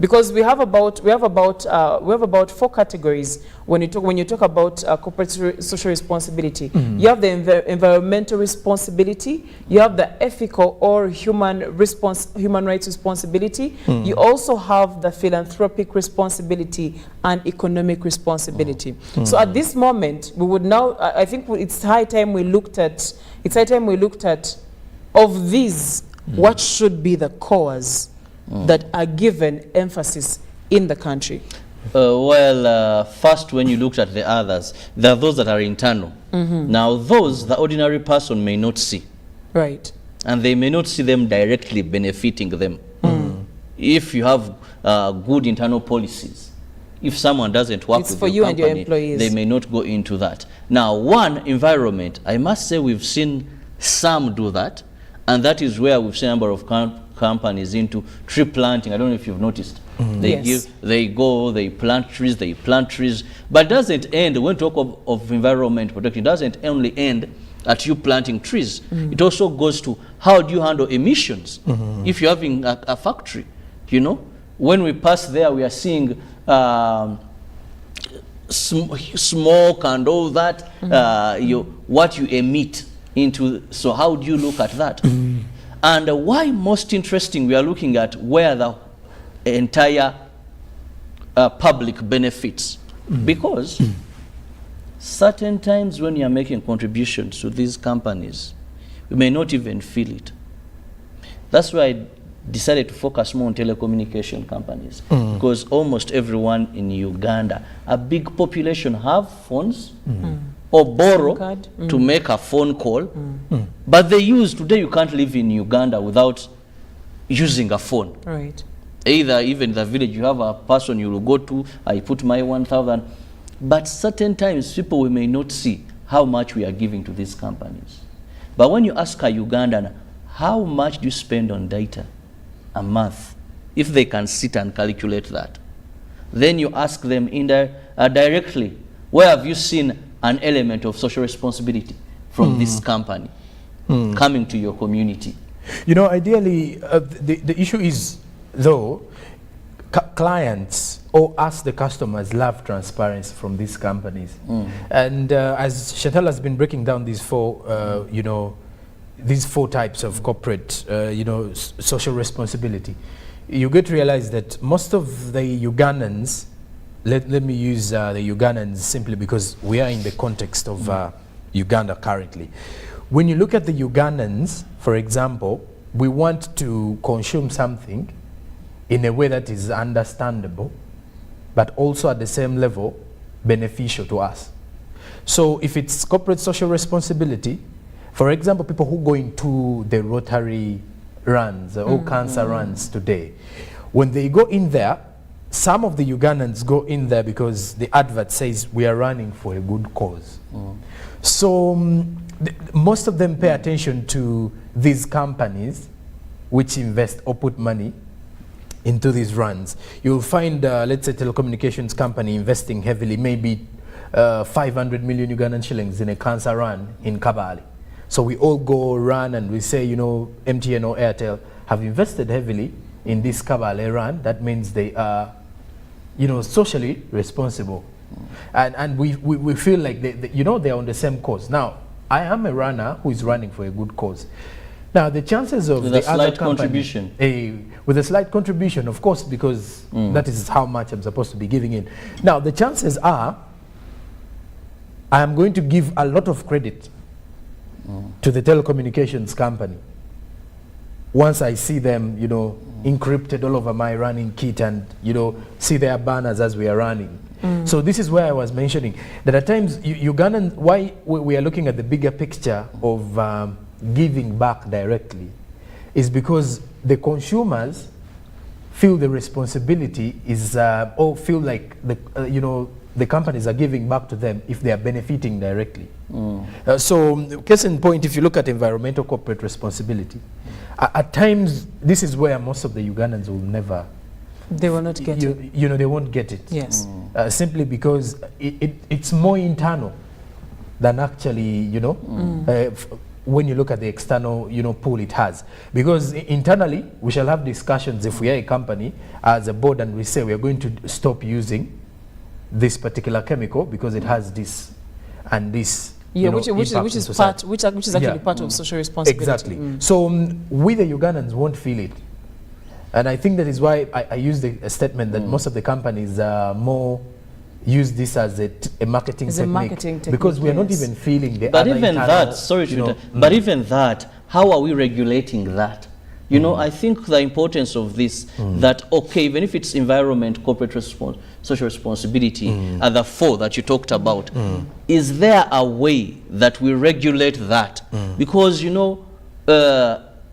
Because we have about 4 categories when you talk about corporate social responsibility. You have the environmental responsibility, you have the ethical or human rights responsibility. You also have the philanthropic responsibility and economic responsibility. So at this moment, we would now, I think it's high time we looked at of these, what should be the cause that are given emphasis in the country? First, when you looked at the others, there are those that are internal. Now, those the ordinary person may not see. Right. And they may not see them directly benefiting them. If you have good internal policies, if someone doesn't work with for your you company, and your employees, they may not go into that. Now, environment, I must say we've seen some do that, and that is where we've seen a number of companies into tree planting. I don't know if you've noticed. They go, they plant trees, but it doesn't end. When we talk of environment protection, it doesn't only end at you planting trees. It also goes to how do you handle emissions. If you're having a factory, you know, when we pass there, we are seeing smoke and all that, what you emit into. So how do you look at that? And why most interesting, we are looking at where the entire public benefits. Because certain times when you are making contributions to these companies, you may not even feel it. That's why I decided to focus more on telecommunication companies. Because almost everyone in Uganda, a big population have phones, or borrow to make a phone call, but they use, today you can't live in Uganda without using a phone. Right. Either even the village, you have a person you will go to, I put my 1,000, but certain times people we may not see how much we are giving to these companies. But when you ask a Ugandan, how much do you spend on data a month, if they can sit and calculate that, then you ask them directly, where have you seen an element of social responsibility from this company coming to your community? You know, ideally, the issue is, though, clients or us, the customers, love transparency from these companies. And as Chantal has been breaking down these four types of corporate, social responsibility, you get to realize that most of the Ugandans, let me use the Ugandans simply because we are in the context of Uganda currently. When you look at the Ugandans, for example, we want to consume something in a way that is understandable, but also at the same level beneficial to us. So if it's corporate social responsibility, for example, people who go into the Rotary runs, all cancer runs today. When they go in there, some of the Ugandans go in there because the advert says we are running for a good cause. So most of them pay attention to these companies which invest or put money into these runs. You'll find, let's say, telecommunications company investing heavily, maybe 500 million Ugandan shillings in a cancer run in Kabale. So we all go run and we say, you know, MTN or Airtel have invested heavily in this Kabale run. That means they are, you know, socially responsible. And we feel like, you know, they're on the same cause. Now, I am a runner who is running for a good cause. Now, the chances of with the a slight other company, contribution. With a slight contribution, of course, because that is how much I'm supposed to be giving in. Now, the chances are, I am going to give a lot of credit to the telecommunications company once I see them, you know, encrypted all over my running kit and, you know, see their banners as we are running. So this is where I was mentioning that at times Ugandan, why we are looking at the bigger picture of giving back directly is because the consumers feel the responsibility is or feel like the you know, the companies are giving back to them if they are benefiting directly. So case in point, if you look at environmental corporate responsibility, at times this is where most of the Ugandans will never, they will not get it. You know, they won't get it. Yes. Simply because it's more internal than actually, you know, when you look at the external, you know, pool it has. Because internally, we shall have discussions if we are a company as a board and we say we are going to stop using this particular chemical because it has this and this. Yeah, you know, which is actually part of social responsibility. Exactly. So we the Ugandans won't feel it. And I think that is why I use a statement that most of the companies more use this as a marketing technique. Because we are not even feeling the But other even internal, that, sorry to interrupt, but even that, how are we regulating that? You know, I think the importance of this, that, okay, even if it's environment, corporate social responsibility, are the four that you talked about, is there a way that we regulate that? Because, you know,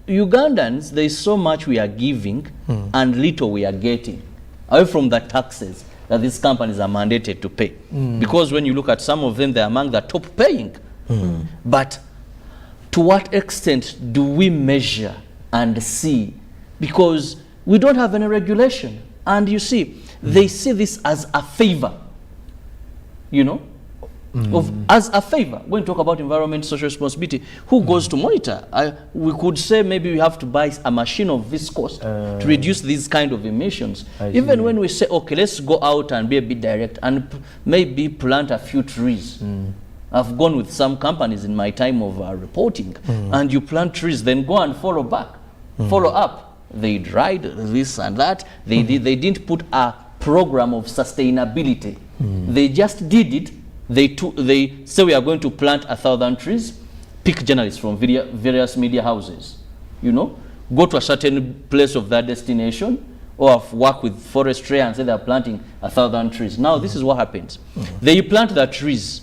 Ugandans, there is so much we are giving and little we are getting, away from the taxes that these companies are mandated to pay. Because when you look at some of them, they're among the top paying. But to what extent do we measure and see? Because we don't have any regulation. And you see, they see this as a favor, you know, as a favor. When we talk about environment, social responsibility, who goes to monitor? We could say maybe we have to buy a machine of this cost to reduce these kind of emissions. Even when we say, okay, let's go out and be a bit direct and maybe plant a few trees. I've gone with some companies in my time of reporting, and you plant trees, then go and follow back, follow up. They dried this and that. They didn't put a program of sustainability. They just did it. They say we are going to plant 1,000 trees, pick journalists from various media houses, you know, go to a certain place of their destination, or work with forestry and say they are planting 1,000 trees. Now this is what happens. They plant the trees.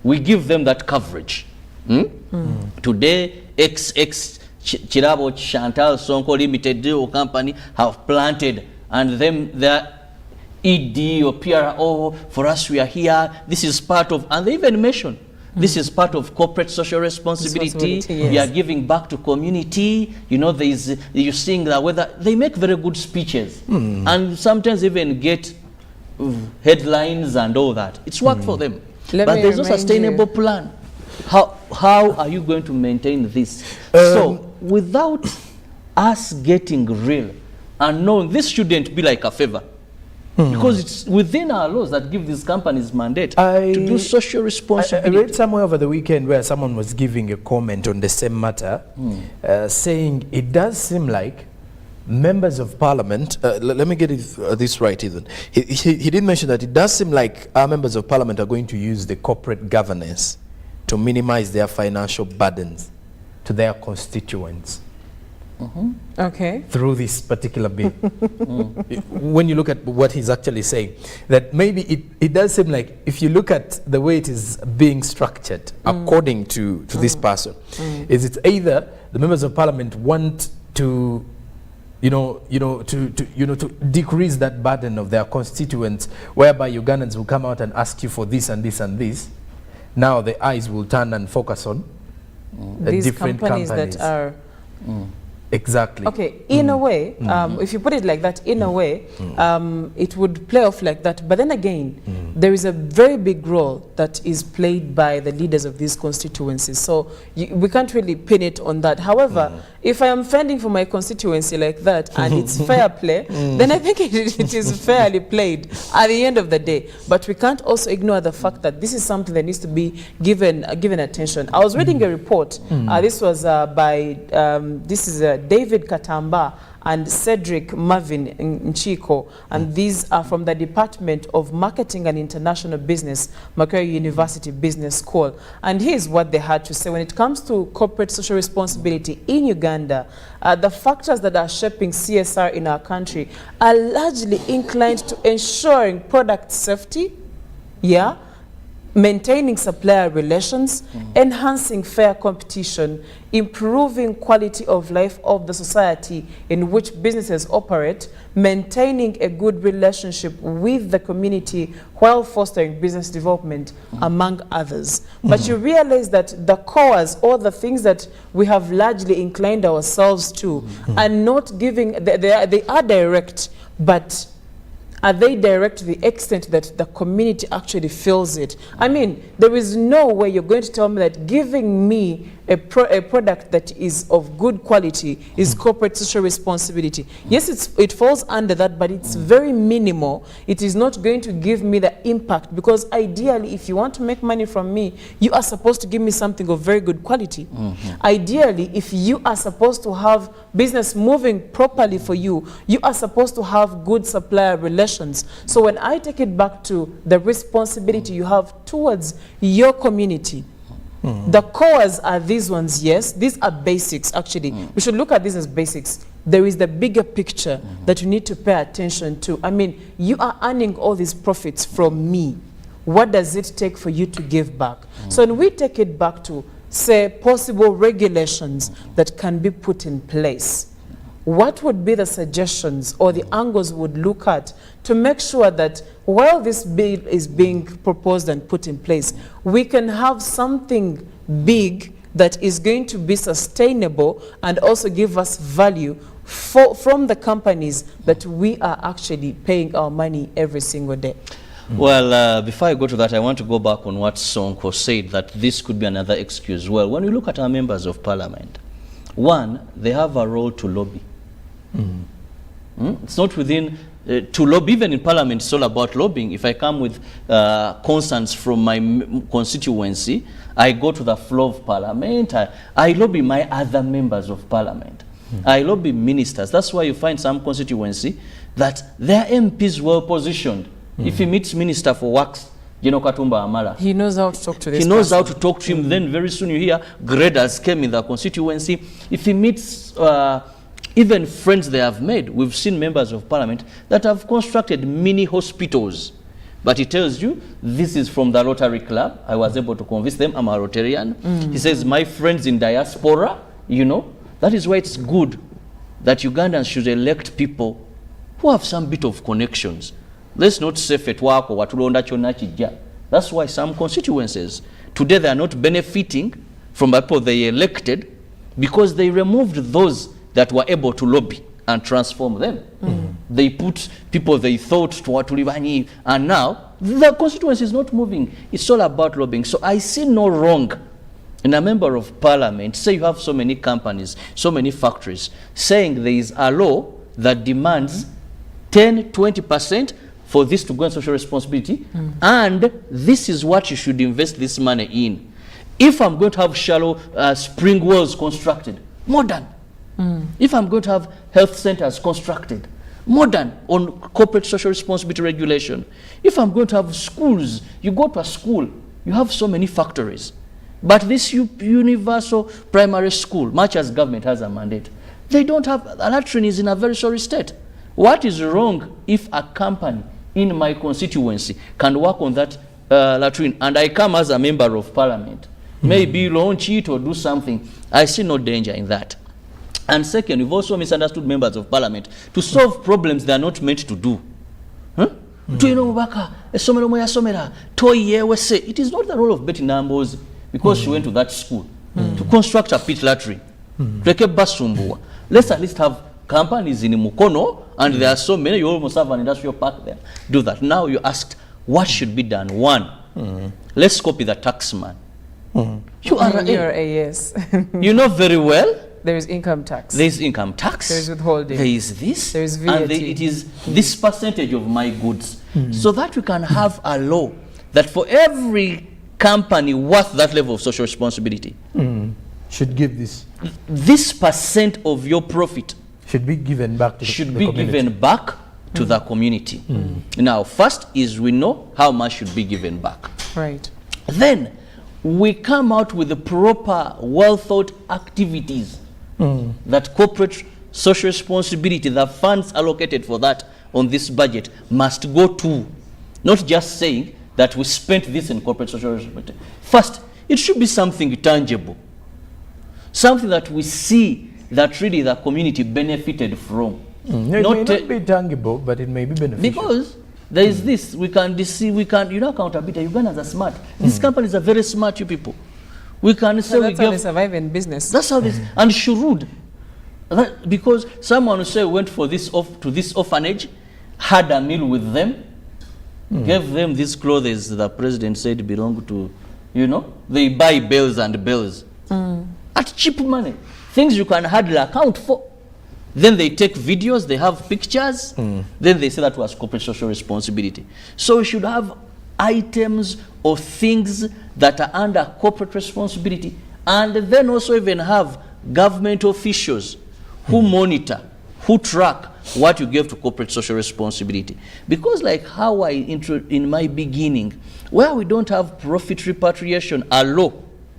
We give them that coverage. Today, Chirabo Chantal Sonko Limited company have planted, and them their ED or PRO, for us we are here, this is part of, and they even mention, this is part of corporate social responsibility, yes. We are giving back to community, you know, you're seeing that whether, they make very good speeches, and sometimes even get headlines and all that. It's work for them. But there's no sustainable plan. How are you going to maintain this? So without us getting real and knowing this shouldn't be like a favor, because it's within our laws that give these companies mandate to do social responsibility. I read somewhere over the weekend where someone was giving a comment on the same matter, saying it does seem like members of parliament, let me get this right even. He did mention that it does seem like our members of parliament are going to use the corporate governance to minimize their financial burdens to their constituents. Okay. Through this particular bill. When you look at what he's actually saying, that maybe it does seem like if you look at the way it is being structured, according to this person, is it's either the members of parliament want to to decrease that burden of their constituents, whereby Ugandans will come out and ask you for this and this and this. Now the eyes will turn and focus on these different companies that are exactly. Okay, in a way, if you put it like that, in a way, it would play off like that. But then again, there is a very big role that is played by the leaders of these constituencies. So we can't really pin it on that. However, if I am fending for my constituency like that and it's fair play, then I think it is fairly played at the end of the day. But we can't also ignore the fact that this is something that needs to be given attention. I was reading a report. This was by David Katamba and Cedric Marvin Nchiko, and these are from the Department of Marketing and International Business, Makerere University Business School. And here's what they had to say when it comes to corporate social responsibility in Uganda. The factors that are shaping CSR in our country are largely inclined to ensuring product safety, maintaining supplier relations, enhancing fair competition, improving quality of life of the society in which businesses operate, maintaining a good relationship with the community while fostering business development, among others. But you realize that the cores, or the things that we have largely inclined ourselves to, are not giving, they are direct, but are they direct to the extent that the community actually feels it? I mean, there is no way you're going to tell me that giving me a product that is of good quality is corporate social responsibility. Yes, it falls under that, but it's very minimal. It is not going to give me the impact, because ideally, if you want to make money from me, you are supposed to give me something of very good quality. Ideally, if you are supposed to have business moving properly for you, you are supposed to have good supplier relations. So when I take it back to the responsibility you have towards your community, the cores are these ones, yes. These are basics, actually. We should look at this as basics. There is the bigger picture that you need to pay attention to. I mean, you are earning all these profits from me. What does it take for you to give back? So when we take it back to, say, possible regulations that can be put in place, what would be the suggestions or the angles we would look at to make sure that while this bill is being proposed and put in place, we can have something big that is going to be sustainable and also give us value from the companies that we are actually paying our money every single day? Well, before I go to that, I want to go back on what Sonko said, that this could be another excuse. Well, when we look at our members of parliament, one, they have a role to lobby. It's not within to lobby. Even in parliament, it's all about lobbying. If I come with concerns from my constituency, I go to the floor of parliament. I lobby my other members of parliament. I lobby ministers. That's why you find some constituency that their MPs were positioned. If he meets Minister for Works, Katumba Amala, he knows how to talk to this He knows how to talk to him. Then very soon you hear graders came in the constituency. If he meets even friends they have made, we've seen members of parliament that have constructed mini hospitals. But he tells you, this is from the Rotary Club. I was able to convince them, I'm a Rotarian. He says, my friends in diaspora, that is why it's good that Ugandans should elect people who have some bit of connections. Let's not say fetwako watulonda kyonna kijja. That's why some constituencies today they are not benefiting from the people they elected, because they removed those that were able to lobby and transform them. They put people they thought to watulibanyi, and now the constituency is not moving. It's all about lobbying. So I see no wrong in a member of parliament, say you have so many companies, so many factories, saying there is a law that demands 10-20% for this to go in social responsibility, and this is what you should invest this money in. If I'm going to have shallow spring wells constructed, modern. If I'm going to have health centers constructed, modern, on corporate social responsibility regulation. If I'm going to have schools, you go to a school, you have so many factories. But this universal primary school, much as government has a mandate, they don't have, a latrine is in a very sorry state. What is wrong if a company in my constituency can work on that latrine, and I come as a member of parliament, maybe launch it or do something? I see no danger in that. And second, you've also misunderstood members of parliament to solve problems they are not meant to do. It is not the role of Betty Nambos, because she went to that school, to construct a pit latrine. Let's at least have companies in Mukono, and there are so many, you almost have an industrial park there. Do that. Now you asked, what should be done? One, let's copy the taxman. You are a yes. You know very well. There is income tax. There is income tax. There is withholding. There is this. There is VAT. And it is this percentage of my goods. So that we can have a law that for every company worth that level of social responsibility, should give this percent of your profit should be given back to should the be community. given back to the community. Now, first is we know how much should be given back. Right. Then we come out with the proper, well-thought activities that corporate social responsibility, the funds allocated for that on this budget must go to, not just saying that we spent this in corporate social responsibility. First, it should be something tangible, something that we see that really the community benefited from. It may not be tangible, but it may be beneficial. Because there is this, we can deceive, accountability. Ugandans are smart. These companies are very smart, you people. We can say That's how they survive in business. That's how this, and shrewd. Because someone who say went for this to this orphanage, had a meal with them, gave them these clothes the president said belong to, they buy bells and bells at cheap money, things you can hardly account for. Then they take videos, they have pictures, then they say that was corporate social responsibility. So we should have items or things that are under corporate responsibility, and then also even have government officials who monitor, who track what you give to corporate social responsibility. Because like how I in my beginning, where we don't have profit repatriation, a law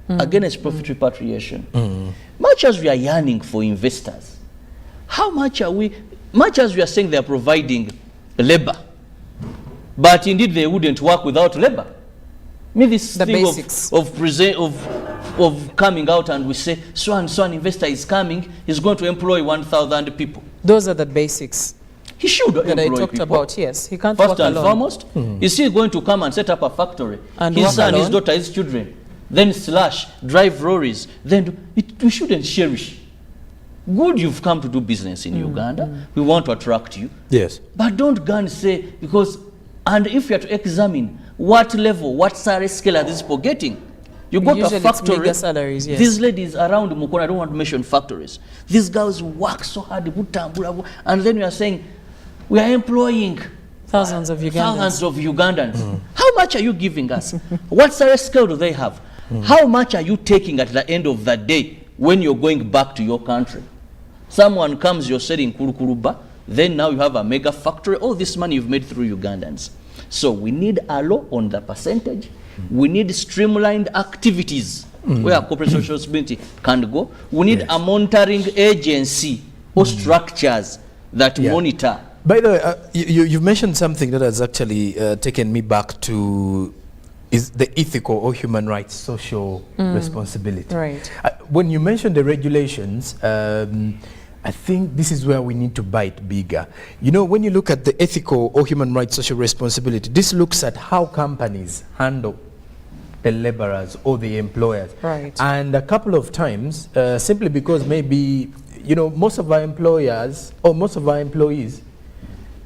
against profit repatriation, much as we are yearning for investors, how much are we, much as we are saying they are providing labor, but indeed they wouldn't work without labor. This The thing basics. of coming out and we say, so and so an investor is coming, he's going to employ 1,000 people. Those are the basics He should that I employ talked people. about. Yes, he can't First work and alone. foremost, is he going to come and set up a factory? And his work son, his alone? daughter, his children, then slash, drive lorries, then we shouldn't cherish. Good, you've come to do business in Uganda. We want to attract you. Yes. But don't go and say, because, and if you are to examine what level, what salary scale are these people getting? You go to Usually a it's factory, mega salaries, yes. these ladies around Mukono, I don't want to mention factories. These girls work so hard, and then you are saying, we are employing Thousands of Ugandans. How much are you giving us? What salary scale do they have? How much are you taking at the end of the day when you're going back to your country? Someone comes, you're selling kurukuruba, then now you have a mega factory. All this money you've made through Ugandans. So we need a law on the percentage. We need streamlined activities where corporate social responsibility can go. We need a monitoring agency or structures that monitor. By the way, you've mentioned something that has actually taken me back to is the ethical or human rights social responsibility. Right. When you mentioned the regulations, I think this is where we need to bite bigger. You know, when you look at the ethical or human rights social responsibility, this looks at how companies handle the laborers or the employers. Right. And a couple of times, simply because maybe, you know, most of our employers or most of our employees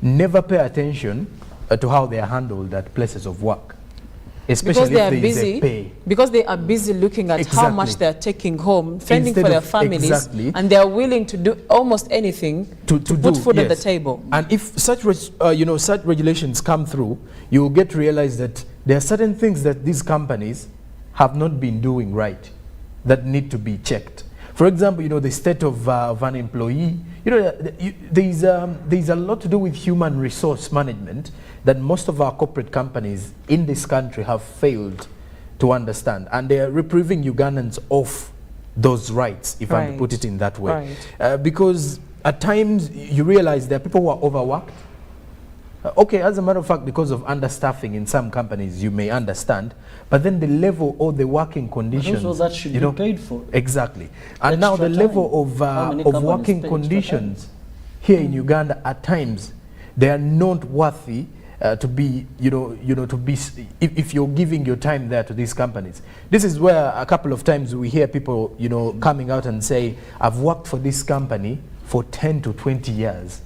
never pay attention to how they are handled at places of work. Especially Because they if are there is a busy, pay. because they are busy looking at how much Exactly. they are taking home, fending Instead for their of- families, exactly. and they are willing to do almost anything to put food on the yes. table. And if such such regulations come through, you will get to realize that there are certain things that these companies have not been doing right that need to be checked. For example, you know, the state of an employee, you know, there's a lot to do with human resource management that most of our corporate companies in this country have failed to understand, and they are reprieving Ugandans of those rights, if I Right. put it in that way. Right. Because at times you realize there are people who are overworked, Okay, as a matter of fact, because of understaffing in some companies, you may understand, but then the level or the working conditions, also that should be paid for. Exactly. And now the Extra level time. of working conditions here in Uganda at times, they are not worthy to be, if you're giving your time there to these companies. This is where a couple of times we hear people, coming out and say, I've worked for this company for 10 to 20 years.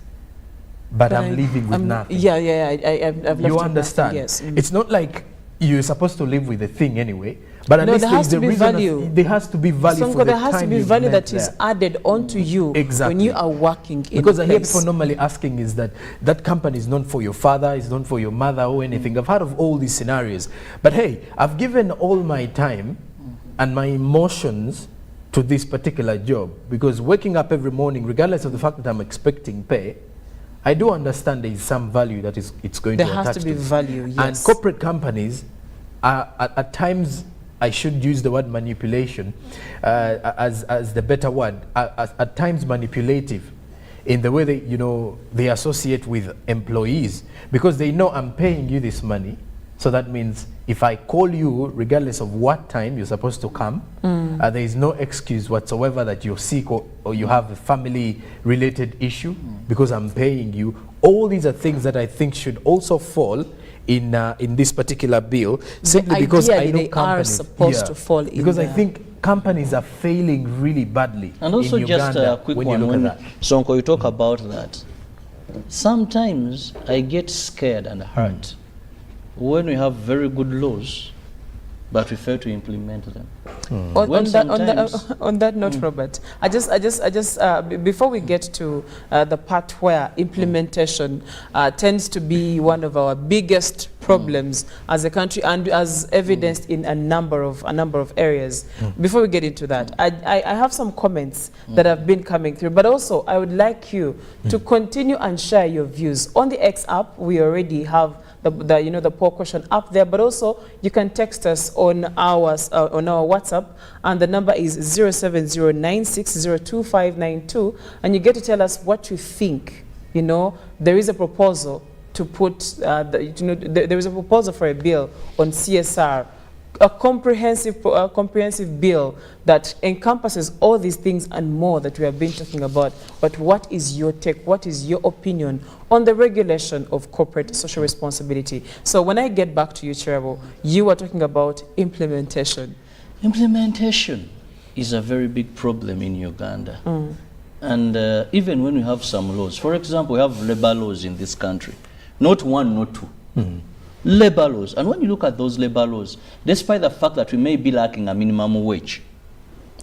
But I'm leaving with nothing. I've left you with understand? Nothing, yes. It's not like you're supposed to live with the thing anyway. But at least there has to be value. There has to be value for the there has to be value that is added onto you when you are working in because a I hear place. people normally asking is that company is not for your father, it's not for your mother or anything. I've heard of all these scenarios. But hey, I've given all my time and my emotions to this particular job because waking up every morning, regardless of the fact that I'm expecting pay, I do understand there is some value that it's going to attach to. There has to be value, yes. And corporate companies are at times, I should use the word manipulation as the better word, at times manipulative in the way they associate with employees because they know I'm paying you this money. So that means if I call you, regardless of what time you're supposed to come, there is no excuse whatsoever that you're sick or you have a family-related issue because I'm paying you. All these are things that I think should also fall in this particular bill, simply because I know they are supposed to fall in because there. I think companies are failing really badly. And also in just Uganda a quick when one, you look when at that. Sonko, you talk about that. Sometimes I get scared and hurt when we have very good laws, but we fail to implement them. On that note, Robert, before we get to the part where implementation tends to be one of our biggest problems as a country and as evidenced in a number of areas. Before we get into that, I have some comments that have been coming through, but also I would like you to continue and share your views. On the X app, we already have the poll question up there, but also you can text us on our WhatsApp, and the number is 0709602592, and you get to tell us what you think. There is a proposal to put there is a proposal for a bill on CSR, a comprehensive bill that encompasses all these things and more that we have been talking about. But what is your take? What is your opinion on the regulation of corporate social responsibility? So when I get back to you, Cherabo, you were talking about implementation. Implementation is a very big problem in Uganda. And even when we have some laws, for example, we have labor laws in this country. Not one, not two. Labor laws. And when you look at those labor laws, despite the fact that we may be lacking a minimum wage,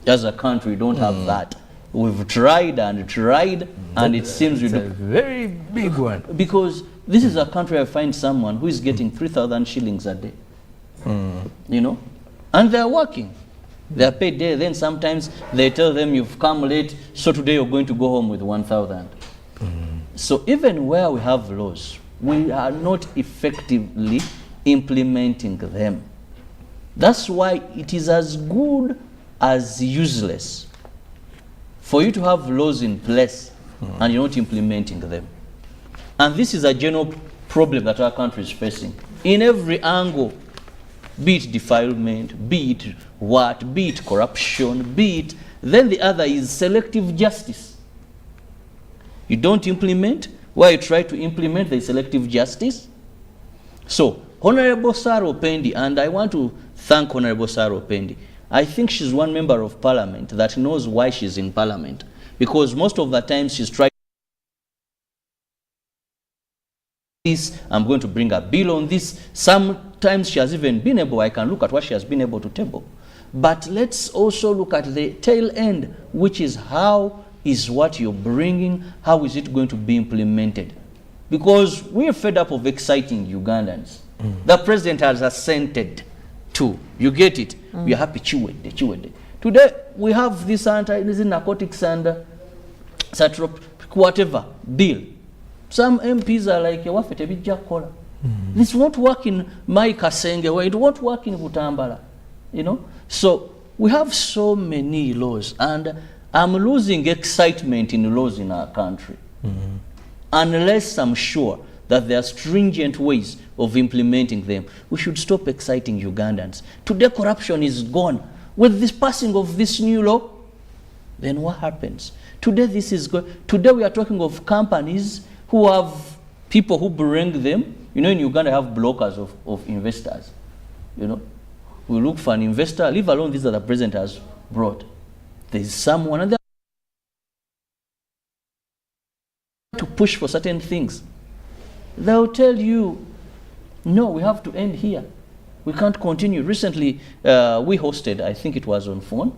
as a country, we don't have that. We've tried and tried, and it seems we do. It's a very big one. Because this is a country I find someone who is getting 3,000 shillings a day. And they're working. They're paid there. Then sometimes they tell them you've come late, so today you're going to go home with 1,000. So even where we have laws, we are not effectively implementing them. That's why it is as good as useless for you to have laws in place and you're not implementing them. And this is a general problem that our country is facing in every angle, be it defilement, be it what, be it corruption, be it. Then the other is selective justice. You don't implement, where you try to implement the selective justice. So, Honorable Sarah Opendi, and I want to thank Honorable Sarah Opendi. I think she's one member of parliament that knows why she's in parliament, because most of the time she's trying this, I'm going to bring a bill on this. Sometimes she has even been able, I can look at what she has been able to table. But let's also look at the tail end, which is how is what you're bringing, how is it going to be implemented? Because we're fed up of exciting Ugandans. The president has assented to, you get it, we're happy, chiwede. Today, we have this anti-narcotics and whatever bill. Some MPs are like, this won't work in my Kasenge, it won't work in Butambala. So we have so many laws, and I'm losing excitement in laws in our country. Unless I'm sure that there are stringent ways of implementing them. We should stop exciting Ugandans. Today corruption is gone. With this passing of this new law, then what happens? Today this is good. Today we are talking of companies who have people who bring them. You know, in Uganda have blockers of investors. You know, we look for an investor, leave alone these that the president has brought. There is someone and to push for certain things. They'll tell you, no, we have to end here. We can't continue. Recently, we hosted, I think it was on phone,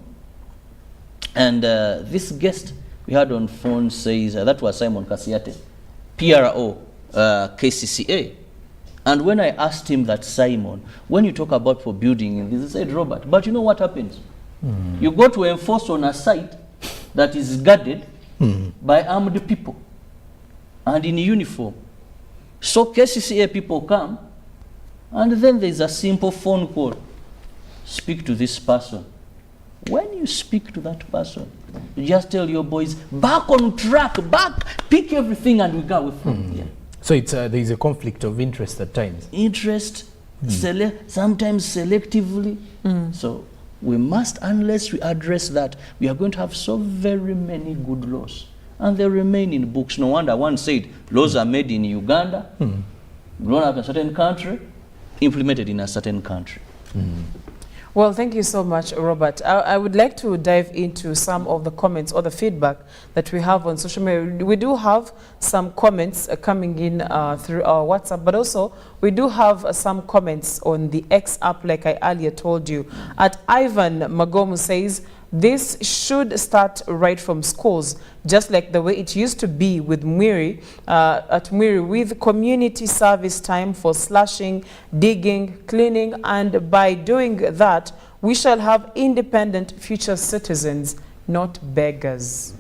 and this guest we had on phone says, that was Simon Kasiate, PRO, KCCA. And when I asked him that, Simon, when you talk about for building this, he said, Robert, but you know what happens? You go to enforce on a site that is guarded by armed people and in uniform. So KCCA people come, and then there's a simple phone call. Speak to this person. When you speak to that person, you just tell your boys, back on track, back, pick everything, and we go away from here. So it's there's a conflict of interest at times. Interest, sometimes selectively. So we must, unless we address that, we are going to have so very many good laws. And they remain in books. No wonder one said, laws are made in Uganda, grown up in a certain country, implemented in a certain country. Well, thank you so much, Robert. I would like to dive into some of the comments or the feedback that we have on social media. We do have some comments coming in through our WhatsApp, but also we do have some comments on the X app, like I earlier told you. At Ivan Magomu says, this should start right from schools, just like the way it used to be with Mwiri, at Mwiri, with community service time for slashing, digging, cleaning, and by doing that, we shall have independent future citizens, not beggars.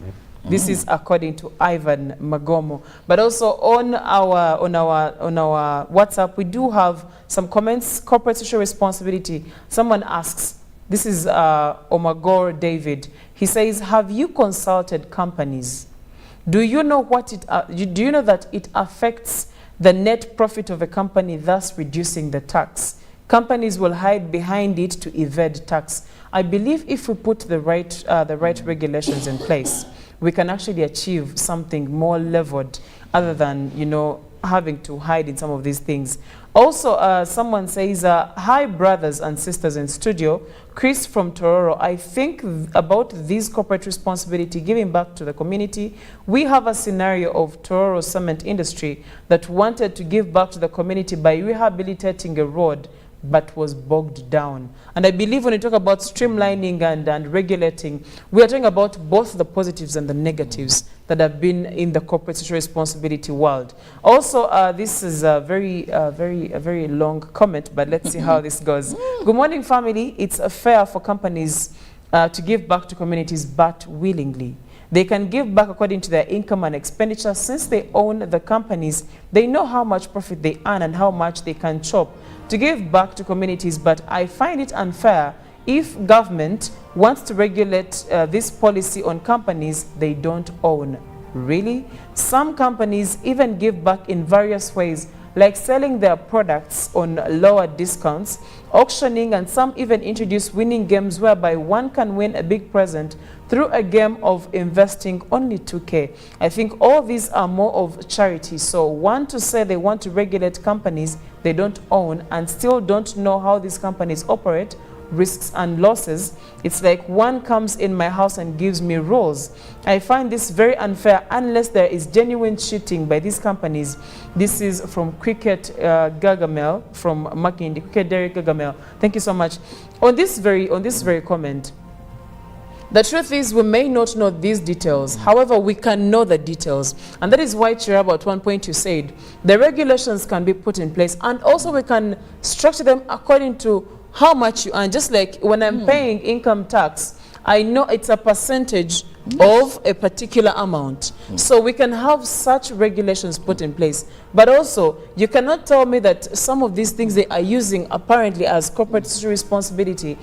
This is according to Ivan Magomo. But also on our WhatsApp, we do have some comments. Corporate social responsibility. Someone asks, this is Omagor David. He says, have you consulted companies? Do you know what do you know that it affects the net profit of a company, thus reducing the tax? Companies will hide behind it to evade tax. I believe if we put the right regulations in place, we can actually achieve something more leveled other than, you know, having to hide in some of these things. Also, someone says, hi brothers and sisters in studio, Chris from Tororo. I think about this corporate responsibility, giving back to the community. We have a scenario of Tororo cement industry that wanted to give back to the community by rehabilitating a road, but was bogged down. And I believe when we talk about streamlining and regulating, we are talking about both the positives and the negatives that have been in the corporate social responsibility world. Also, this is a very long comment, but let's see how this goes. Good morning, family. It's fair for companies to give back to communities, but willingly. They can give back according to their income and expenditure. Since they own the companies, they know how much profit they earn and how much they can chop to give back to communities. But I find it unfair if government wants to regulate this policy on companies they don't own. Really? Some companies even give back in various ways, like selling their products on lower discounts, auctioning, and some even introduce winning games whereby one can win a big present through a game of investing only 2K. I think all these are more of charity. So one to say they want to regulate companies they don't own and still don't know how these companies operate, risks and losses. It's like one comes in my house and gives me rules. I find this very unfair unless there is genuine cheating by these companies. This is from Cricket Gargamel from Makindi. Cricket Derek Gargamel. Thank you so much. On this very comment, the truth is we may not know these details. However, we can know the details. And that is why Chirabo at one point you said the regulations can be put in place and also we can structure them according to how much you earn. Just like when I'm paying income tax, I know it's a percentage of a particular amount. So we can have such regulations put in place. But also, you cannot tell me that some of these things they are using apparently as corporate social responsibility.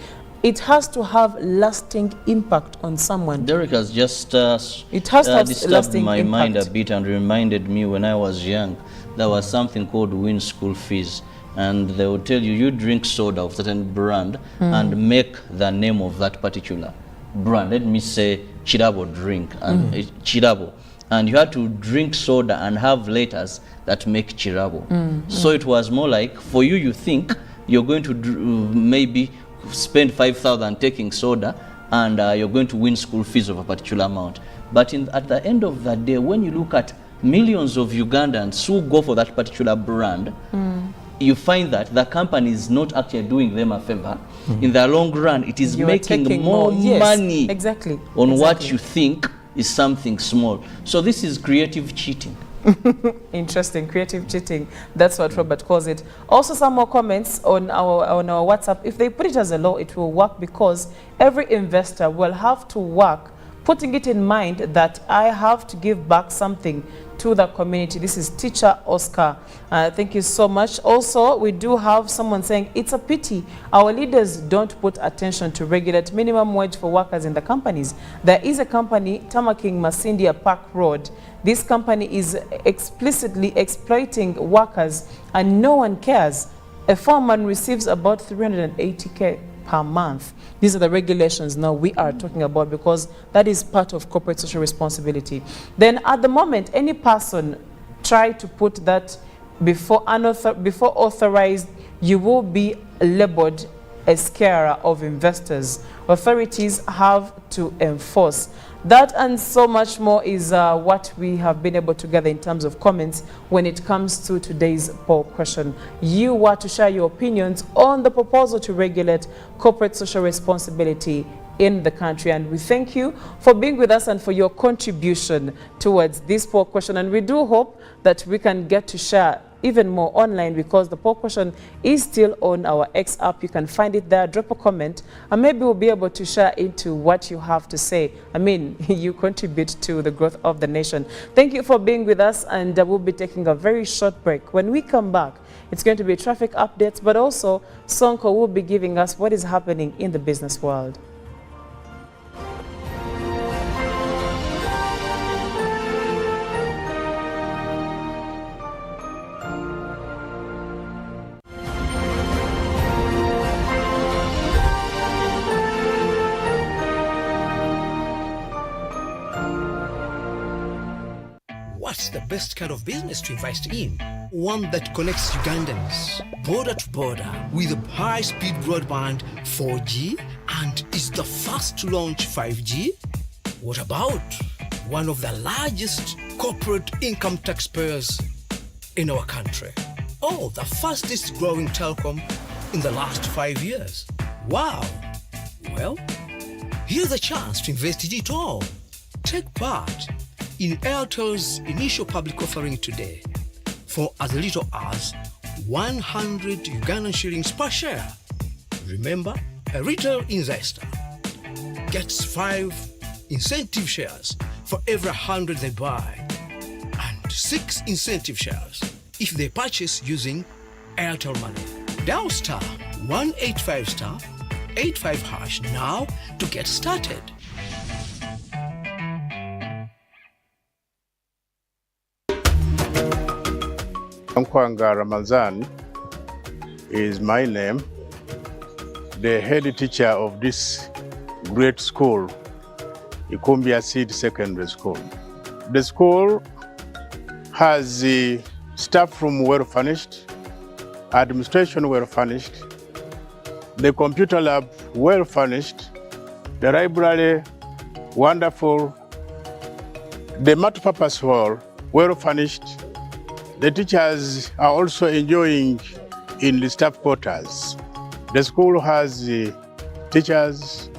It has to have lasting impact on someone. Derek has just it has to have disturbed lasting my mind a impact. bit and reminded me when I was young. there was something called win school fees. And they will tell you, you drink soda of certain brand and make the name of that particular brand. Let me say Chirabo drink and Chirabo. And you had to drink soda and have letters that make Chirabo. So it was more like, for you, you think you're going to maybe spend 5,000 taking soda and you're going to win school fees of a particular amount. But at the end of the day, when you look at millions of Ugandans who go for that particular brand, you find that the company is not actually doing them a favor. In the long run, it is making more money on what you think is something small. So this is creative cheating. Interesting, creative cheating. That's what Robert calls it. Also, some more comments on our WhatsApp. If they put it as a law, it will work because every investor will have to work, putting it in mind that I have to give back something to the community. This is Teacher Oscar. Thank you so much. Also, we do have someone saying it's a pity our leaders don't put attention to regulate minimum wage for workers in the companies. There is a company, Tamaking Masindia Park Road. This company is explicitly exploiting workers and no one cares. A foreman receives about 380K per month. These are the regulations now we are talking about because that is part of corporate social responsibility. Then at the moment, any person try to put that before authorized, you will be labeled a scarer of investors. Authorities have to enforce. That and so much more is what we have been able to gather in terms of comments when it comes to today's poll question. You want to share your opinions on the proposal to regulate corporate social responsibility in the country. And we thank you for being with us and for your contribution towards this poll question. And we do hope that we can get to share even more online because the poll question is still on our X app. You can find it there, drop a comment, and maybe we'll be able to share into what you have to say. I mean, you contribute to the growth of the nation. Thank you for being with us, and we'll be taking a very short break. When we come back, it's going to be traffic updates, but also Sonko will be giving us what is happening in the business world. What's the best kind of business to invest in? One that connects Ugandans border to border with a high-speed broadband 4G and is the first to launch 5G? What about one of the largest corporate income taxpayers in our country? Oh, the fastest growing telecom in the last 5 years. Wow! Well, here's a chance to invest in it all. Take part in Airtel's initial public offering today for as little as 100 Ugandan shillings per share. Remember, a retail investor gets 5 incentive shares for every 100 they buy and 6 incentive shares if they purchase using Airtel Money. Dial star 185 star 85 hash now to get started. Nkwanga Ramazan is my name, the head teacher of this great school, Ikumbia Seed Secondary School. The school has the staff room well furnished, administration well furnished, the computer lab well furnished, the library wonderful, the multipurpose hall well furnished. The teachers are also enjoying in the staff quarters. The school has teachers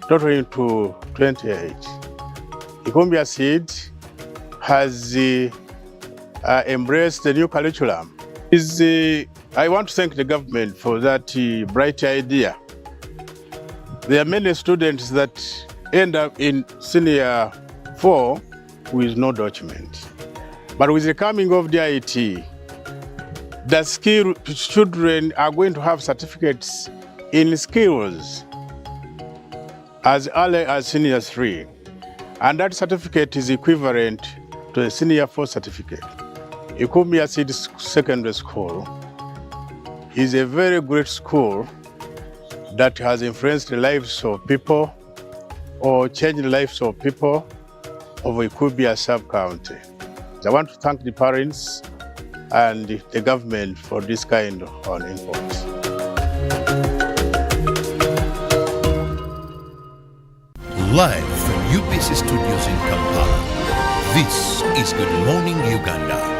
totaling to 28. Ikumbia Seed has embraced the new curriculum. I want to thank the government for that bright idea. There are many students that end up in senior 4 with no document. But with the coming of the IT, the skilled children are going to have certificates in skills as early as senior 3. And that certificate is equivalent to a senior 4 certificate. Ikumia City Secondary School is a very great school that has influenced the lives of people or changed the lives of people of Ikubia sub-county. I want to thank the parents and the government for this kind of input. Live from UBC Studios in Kampala, this is Good Morning Uganda.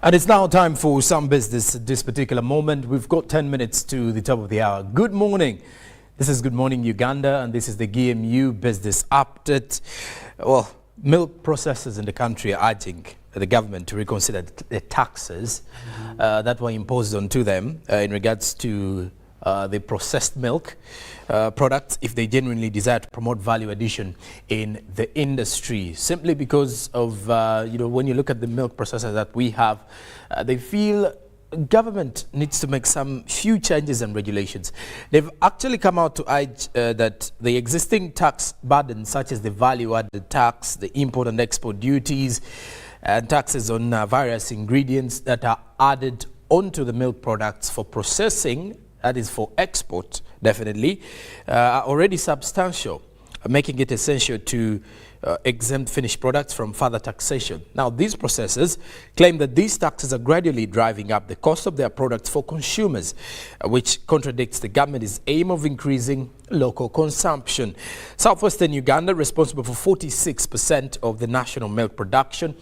And it's now time for some business at this particular moment. We've got 10 minutes to the top of the hour. Good morning. This is Good Morning Uganda, and this is the GMU Business Update. Well, milk processors in the country are urging the government to reconsider the taxes that were imposed onto them in regards to the processed milk products if they genuinely desire to promote value addition in the industry. Simply because of, when you look at the milk processors that we have, they feel government needs to make some few changes and regulations. They've actually come out to urge that the existing tax burdens, such as the value-added tax, the import and export duties, and taxes on various ingredients that are added onto the milk products for processing, that is for export, definitely, are already substantial, making it essential to exempt finished products from further taxation. Now, these processors claim that these taxes are gradually driving up the cost of their products for consumers, which contradicts the government's aim of increasing local consumption. Southwestern Uganda, responsible for 46% of the national milk production,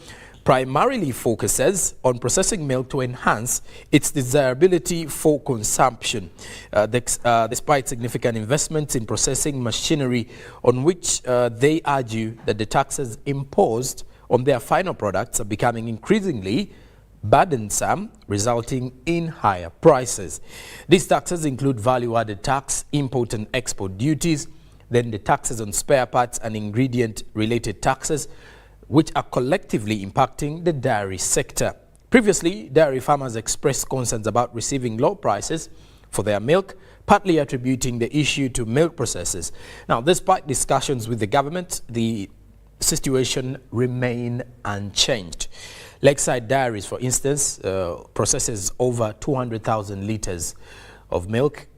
primarily focuses on processing milk to enhance its desirability for consumption, despite significant investments in processing machinery, on which they argue that the taxes imposed on their final products are becoming increasingly burdensome, resulting in higher prices. These taxes include value-added tax, import and export duties, then the taxes on spare parts and ingredient-related taxes, which are collectively impacting the dairy sector. Previously, dairy farmers expressed concerns about receiving low prices for their milk, partly attributing the issue to milk processors. Now, despite discussions with the government, the situation remains unchanged. Lakeside Dairies, for instance, processes over 200,000 litres of milk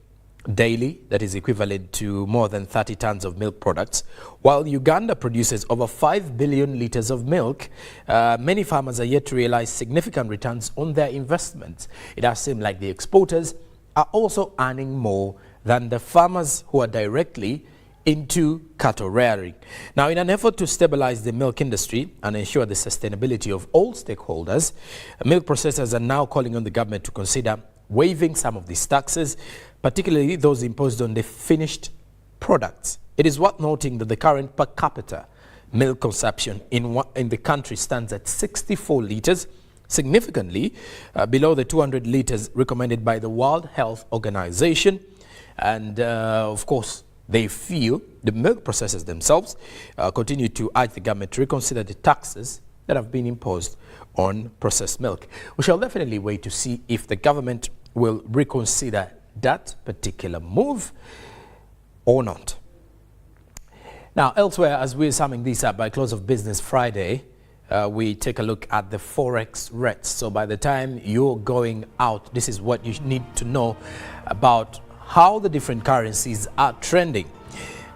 daily, that is equivalent to more than 30 tons of milk products. While Uganda produces over 5 billion litres of milk, many farmers are yet to realize significant returns on their investments. It does seem like the exporters are also earning more than the farmers who are directly into cattle rearing. Now, in an effort to stabilize the milk industry and ensure the sustainability of all stakeholders, milk processors are now calling on the government to consider waiving some of these taxes, particularly those imposed on the finished products. It is worth noting that the current per capita milk consumption in the country stands at 64 litres, significantly below the 200 litres recommended by the World Health Organization. And of course, they feel, the milk processors themselves, continue to urge the government to reconsider the taxes that have been imposed on processed milk. We shall definitely wait to see if the government will reconsider that particular move or not. Now, elsewhere, as we're summing this up by close of business Friday, we take a look at the Forex rates. So by the time you're going out, this is what you need to know about how the different currencies are trending,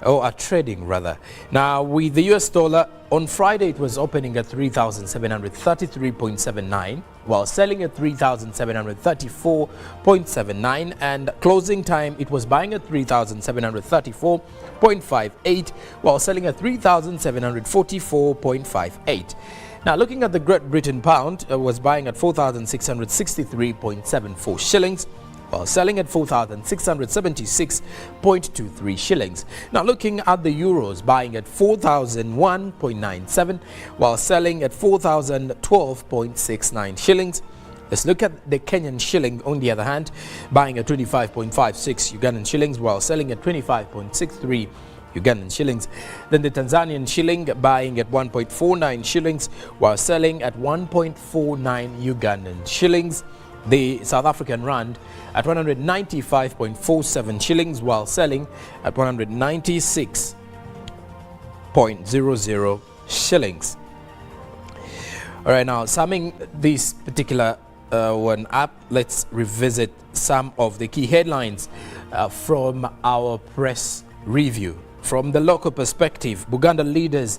or are trading rather. Now, with the US dollar, on Friday it was opening at 3,733.79, while selling at 3,734.79, and closing time it was buying at 3,734.58, while selling at 3,744.58. Now, looking at the Great Britain pound, was buying at 4,663.74 shillings, while selling at 4,676.23 shillings. Now, looking at the euros, buying at 4,001.97, while selling at 4,012.69 shillings. Let's look at the Kenyan shilling, on the other hand, buying at 25.56 Ugandan shillings, while selling at 25.63 Ugandan shillings. Then the Tanzanian shilling buying at 1.49 shillings, while selling at 1.49 Ugandan shillings. The South African rand at 195.47 shillings, while selling at 196.00 shillings. All right, now summing this particular one up, let's revisit some of the key headlines from our press review. From the local perspective, Buganda leaders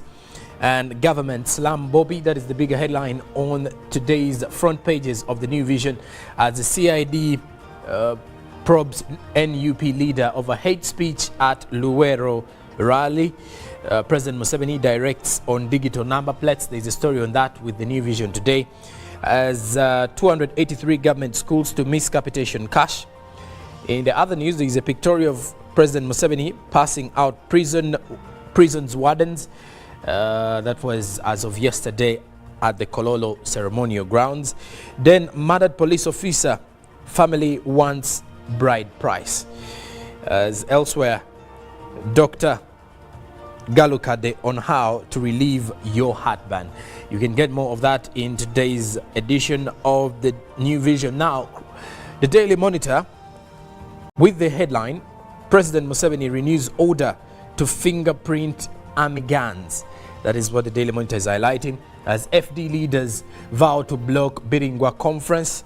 and government slam Bobby. That is the bigger headline on today's front pages of the New Vision, as the CID probes NUP leader over hate speech at Luwero rally. President Museveni directs on digital number plates. There's a story on that with the New Vision today. As 283 government schools to miss capitation cash. In the other news, there is a pictorial of President Museveni passing out prisons wardens. That was as of yesterday at the Kololo ceremonial grounds. Then murdered police officer, family wants bride price. As elsewhere, Dr. Galukade on how to relieve your heartburn. You can get more of that in today's edition of the New Vision. Now, the Daily Monitor with the headline, President Museveni renews order to fingerprint army guns. That is what the Daily Monitor is highlighting, as FD leaders vow to block Biringwa conference.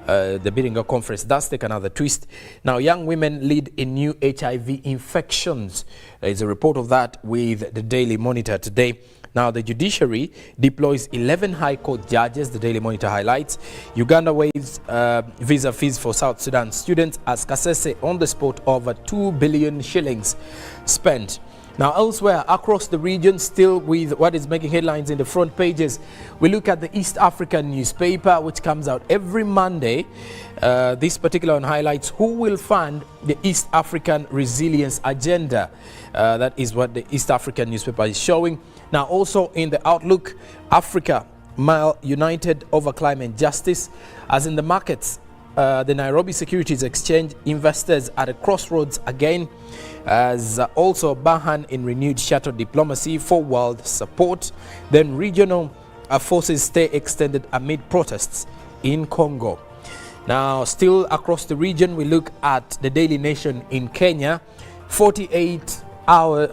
The Biringwa conference does take another twist. Now, young women lead in new HIV infections. There is a report of that with the Daily Monitor today. Now, the judiciary deploys 11 High Court judges, the Daily Monitor highlights. Uganda waives visa fees for South Sudan students, as Kasese on the spot over 2 billion shillings spent. Now, elsewhere across the region, still with what is making headlines in the front pages, we look at the East African newspaper, which comes out every Monday. This particular one highlights who will fund the East African Resilience Agenda. That is what the East African newspaper is showing. Now, also in the Outlook, Africa mile united over climate justice. As in the markets, the Nairobi Securities Exchange investors at a crossroads again, as also Bahan in renewed shuttle diplomacy for world support. Then regional forces stay extended amid protests in Congo. Now, still across the region, we look at the Daily Nation in Kenya. 48 hours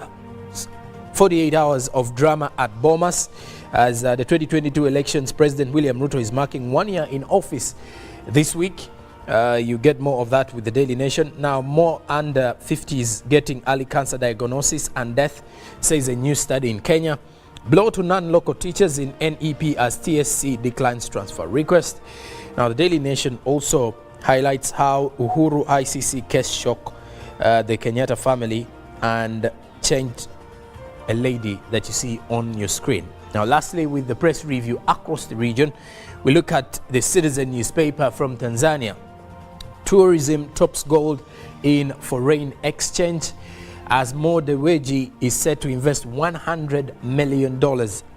of drama at Bomas, as the 2022 elections, President William Ruto is marking 1 year in office this week. You get more of that with the Daily Nation. Now, more under 50s getting early cancer diagnosis and death, says a new study in Kenya. Blow to non-local teachers in NEP as TSC declines transfer request. Now, the Daily Nation also highlights how Uhuru ICC case shock the Kenyatta family and changed a lady that you see on your screen. Now, lastly, with the press review across the region, we look at the Citizen newspaper from Tanzania. Tourism tops gold in foreign exchange, as Mo Dewji is set to invest $100 million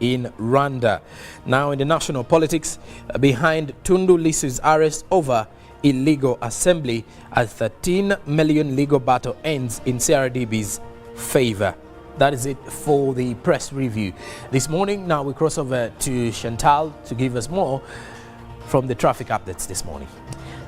in Rwanda. Now, in the national politics, behind Tundu Lissu's arrest over illegal assembly, a 13 million legal battle ends in CRDB's favor. That is it for the press review this morning. Now we cross over to Chantal to give us more from the traffic updates this morning.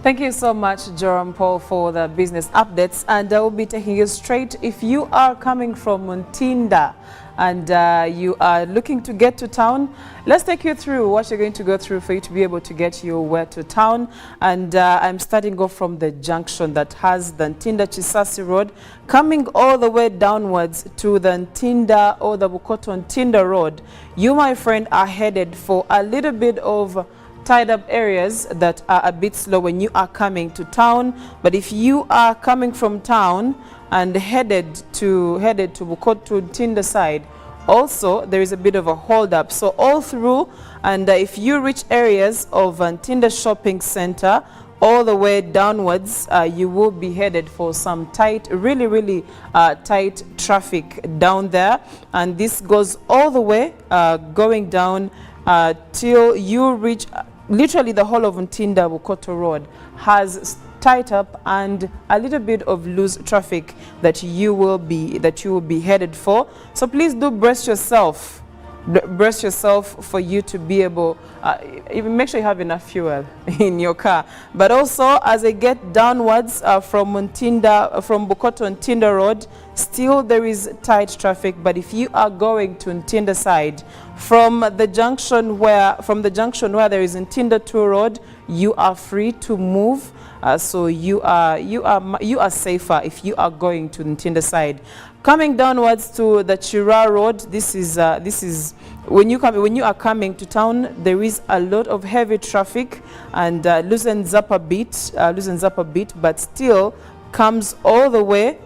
Thank you so much, Jerome Paul, for the business updates. And I will be taking you straight. If you are coming from Ntinda and you are looking to get to town, let's take you through what you're going to go through for you to be able to get your way to town. And I'm starting off from the junction that has the Ntinda Chisasi Road, coming all the way downwards to the Ntinda or the Bukoto Ntinda Road. You, my friend, are headed for a little bit of tied up areas that are a bit slow when you are coming to town. But if you are coming from town and headed to Bukoto Ntinda side, also there is a bit of a hold up. So all through, and if you reach areas of Ntinda Shopping Center all the way downwards, you will be headed for some tight, really tight traffic down there. And this goes all the way going down till you reach literally the whole of Ntinda Bukoto Road has tight up and a little bit of loose traffic that you will be headed for. So please do brace yourself for you to be able, even make sure you have enough fuel in your car. But also, as I get downwards from Bukoto Ntinda Road, still there is tight traffic. But if you are going to Ntinda side, from the junction where there is Ntinda 2 Road, you are free to move. So you are safer if you are going to Ntinda side. Coming downwards to the Chira Road, this is when you are coming to town, there is a lot of heavy traffic and loosens up a bit, but still comes all the way.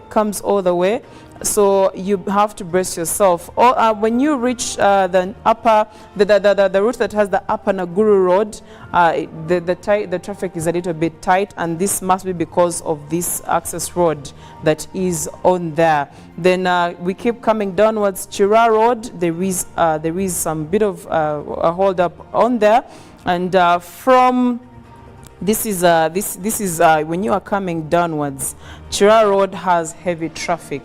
So you have to brace yourself. Or when you reach the route that has the upper Naguru Road, the traffic is a little bit tight, and this must be because of this access road that is on there. Then we keep coming downwards Chira Road. There is some bit of a hold up on there, and from this is when you are coming downwards, Chira Road has heavy traffic.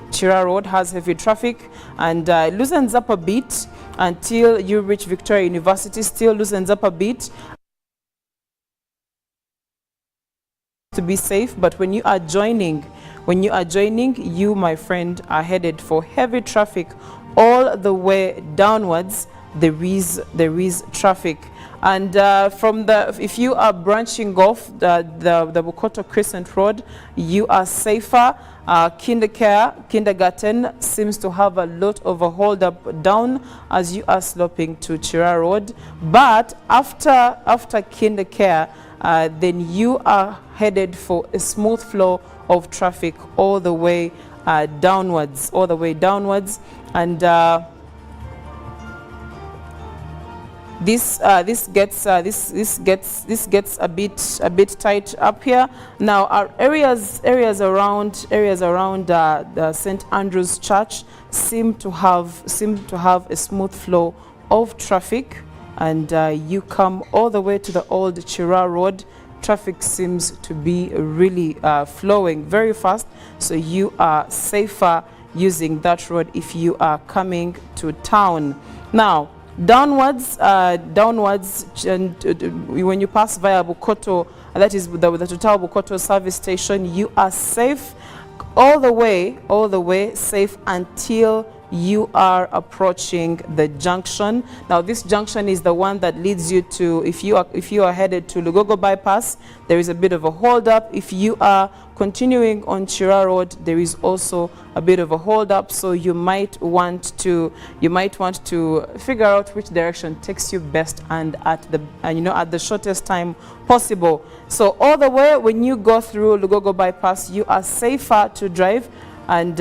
Chira Road has heavy traffic and loosens up a bit until you reach Victoria University. Still loosens up a bit to be safe, but when you are joining, you, my friend, are headed for heavy traffic all the way downwards. There is traffic. And if you are branching off the Bukoto Crescent Road, you are safer. Kindergarten seems to have a lot of a hold up down as you are sloping to Chira Road. But after Kindercare, then you are headed for a smooth flow of traffic all the way downwards. And this gets a bit tight up here. Now our areas around the St. Andrew's Church seem to have a smooth flow of traffic, and you come all the way to the old Chira Road. Traffic seems to be really flowing very fast, so you are safer using that road if you are coming to town. Now downwards, and when you pass via Bukoto, that is the Total Bukoto service station, you are safe all the way safe until you are approaching the junction. Now this junction is the one that leads you to, if you are headed to Lugogo bypass, there is a bit of a hold up. If you are continuing on Chira Road, there is also a bit of a hold up, so you might want to figure out which direction takes you best and at the shortest time possible. So all the way when you go through Lugogo bypass, you are safer to drive, and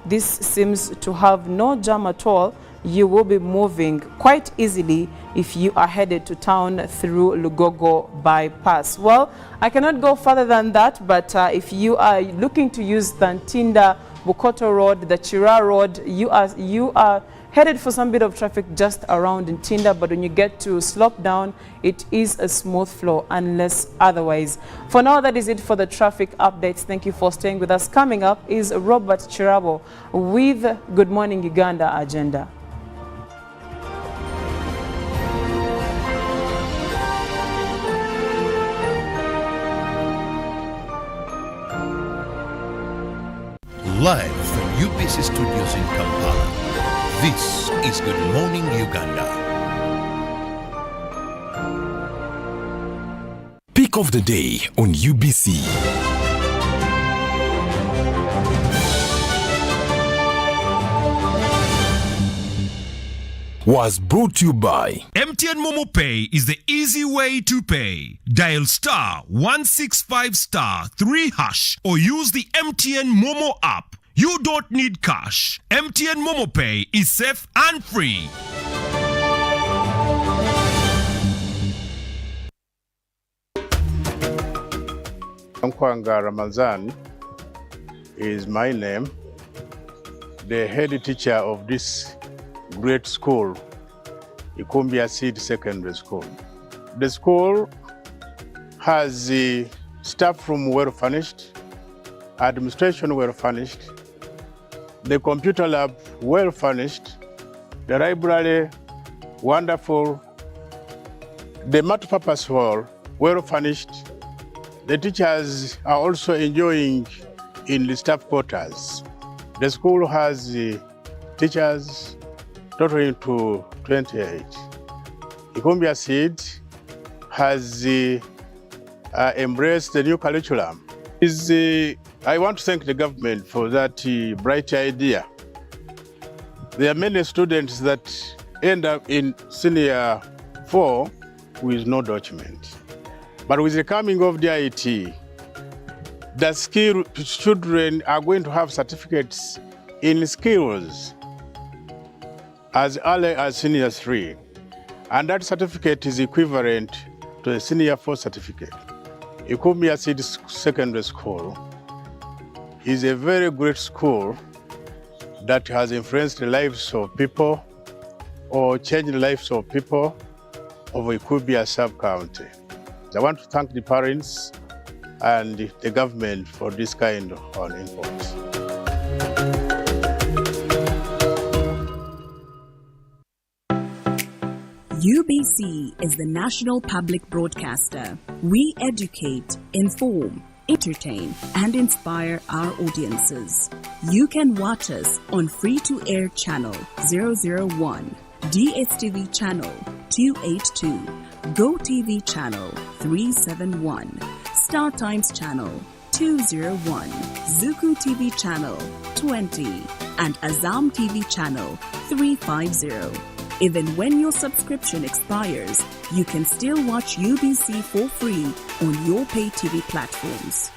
this seems to have no jam at all. You will be moving quite easily if you are headed to town through Lugogo bypass. Well, I cannot go further than that, but if you are looking to use the Ntinda Bukoto Road, the Chira Road, you are headed for some bit of traffic just around Ntinda, but when you get to slope down, it is a smooth flow unless otherwise. For now, that is it for the traffic updates. Thank you for staying with us. Coming up is Robert Chirabo with Good Morning Uganda agenda. Live from UBC Studios in Kampala, this is Good Morning Uganda. Pick of the day on UBC. Was brought to you by MTN Momo Pay is the easy way to pay. Dial *165*3# or use the MTN Momo app. You don't need cash. MTN Momo Pay is safe and free. Nkwanga Ramazan is my name, the head teacher of this great school, Ikumbia Seed Secondary School. The school has the staff room well furnished, administration well furnished, the computer lab well furnished, the library wonderful, the multipurpose hall well furnished. The teachers are also enjoying in the staff quarters. The school has teachers totaling to 28. Ikumbia Seed has embraced the new curriculum. I want to thank the government for that bright idea. There are many students that end up in senior 4 with no document. But with the coming of the IT, the skill children are going to have certificates in skills as early as senior 3. And that certificate is equivalent to a senior 4 certificate. Ikumbia Seed Secondary School is a very great school that has influenced the lives of people or changed the lives of people of Ikumbia sub-county. I want to thank the parents and the government for this kind of input. UBC is the national public broadcaster. We educate, inform, entertain, and inspire our audiences. You can watch us on free-to-air channel 001, DSTV channel 282, GoTV channel 371, Star Times channel 201, Zuku TV channel 20, and Azam TV channel 350. Even when your subscription expires, you can still watch UBC for free on your pay TV platforms.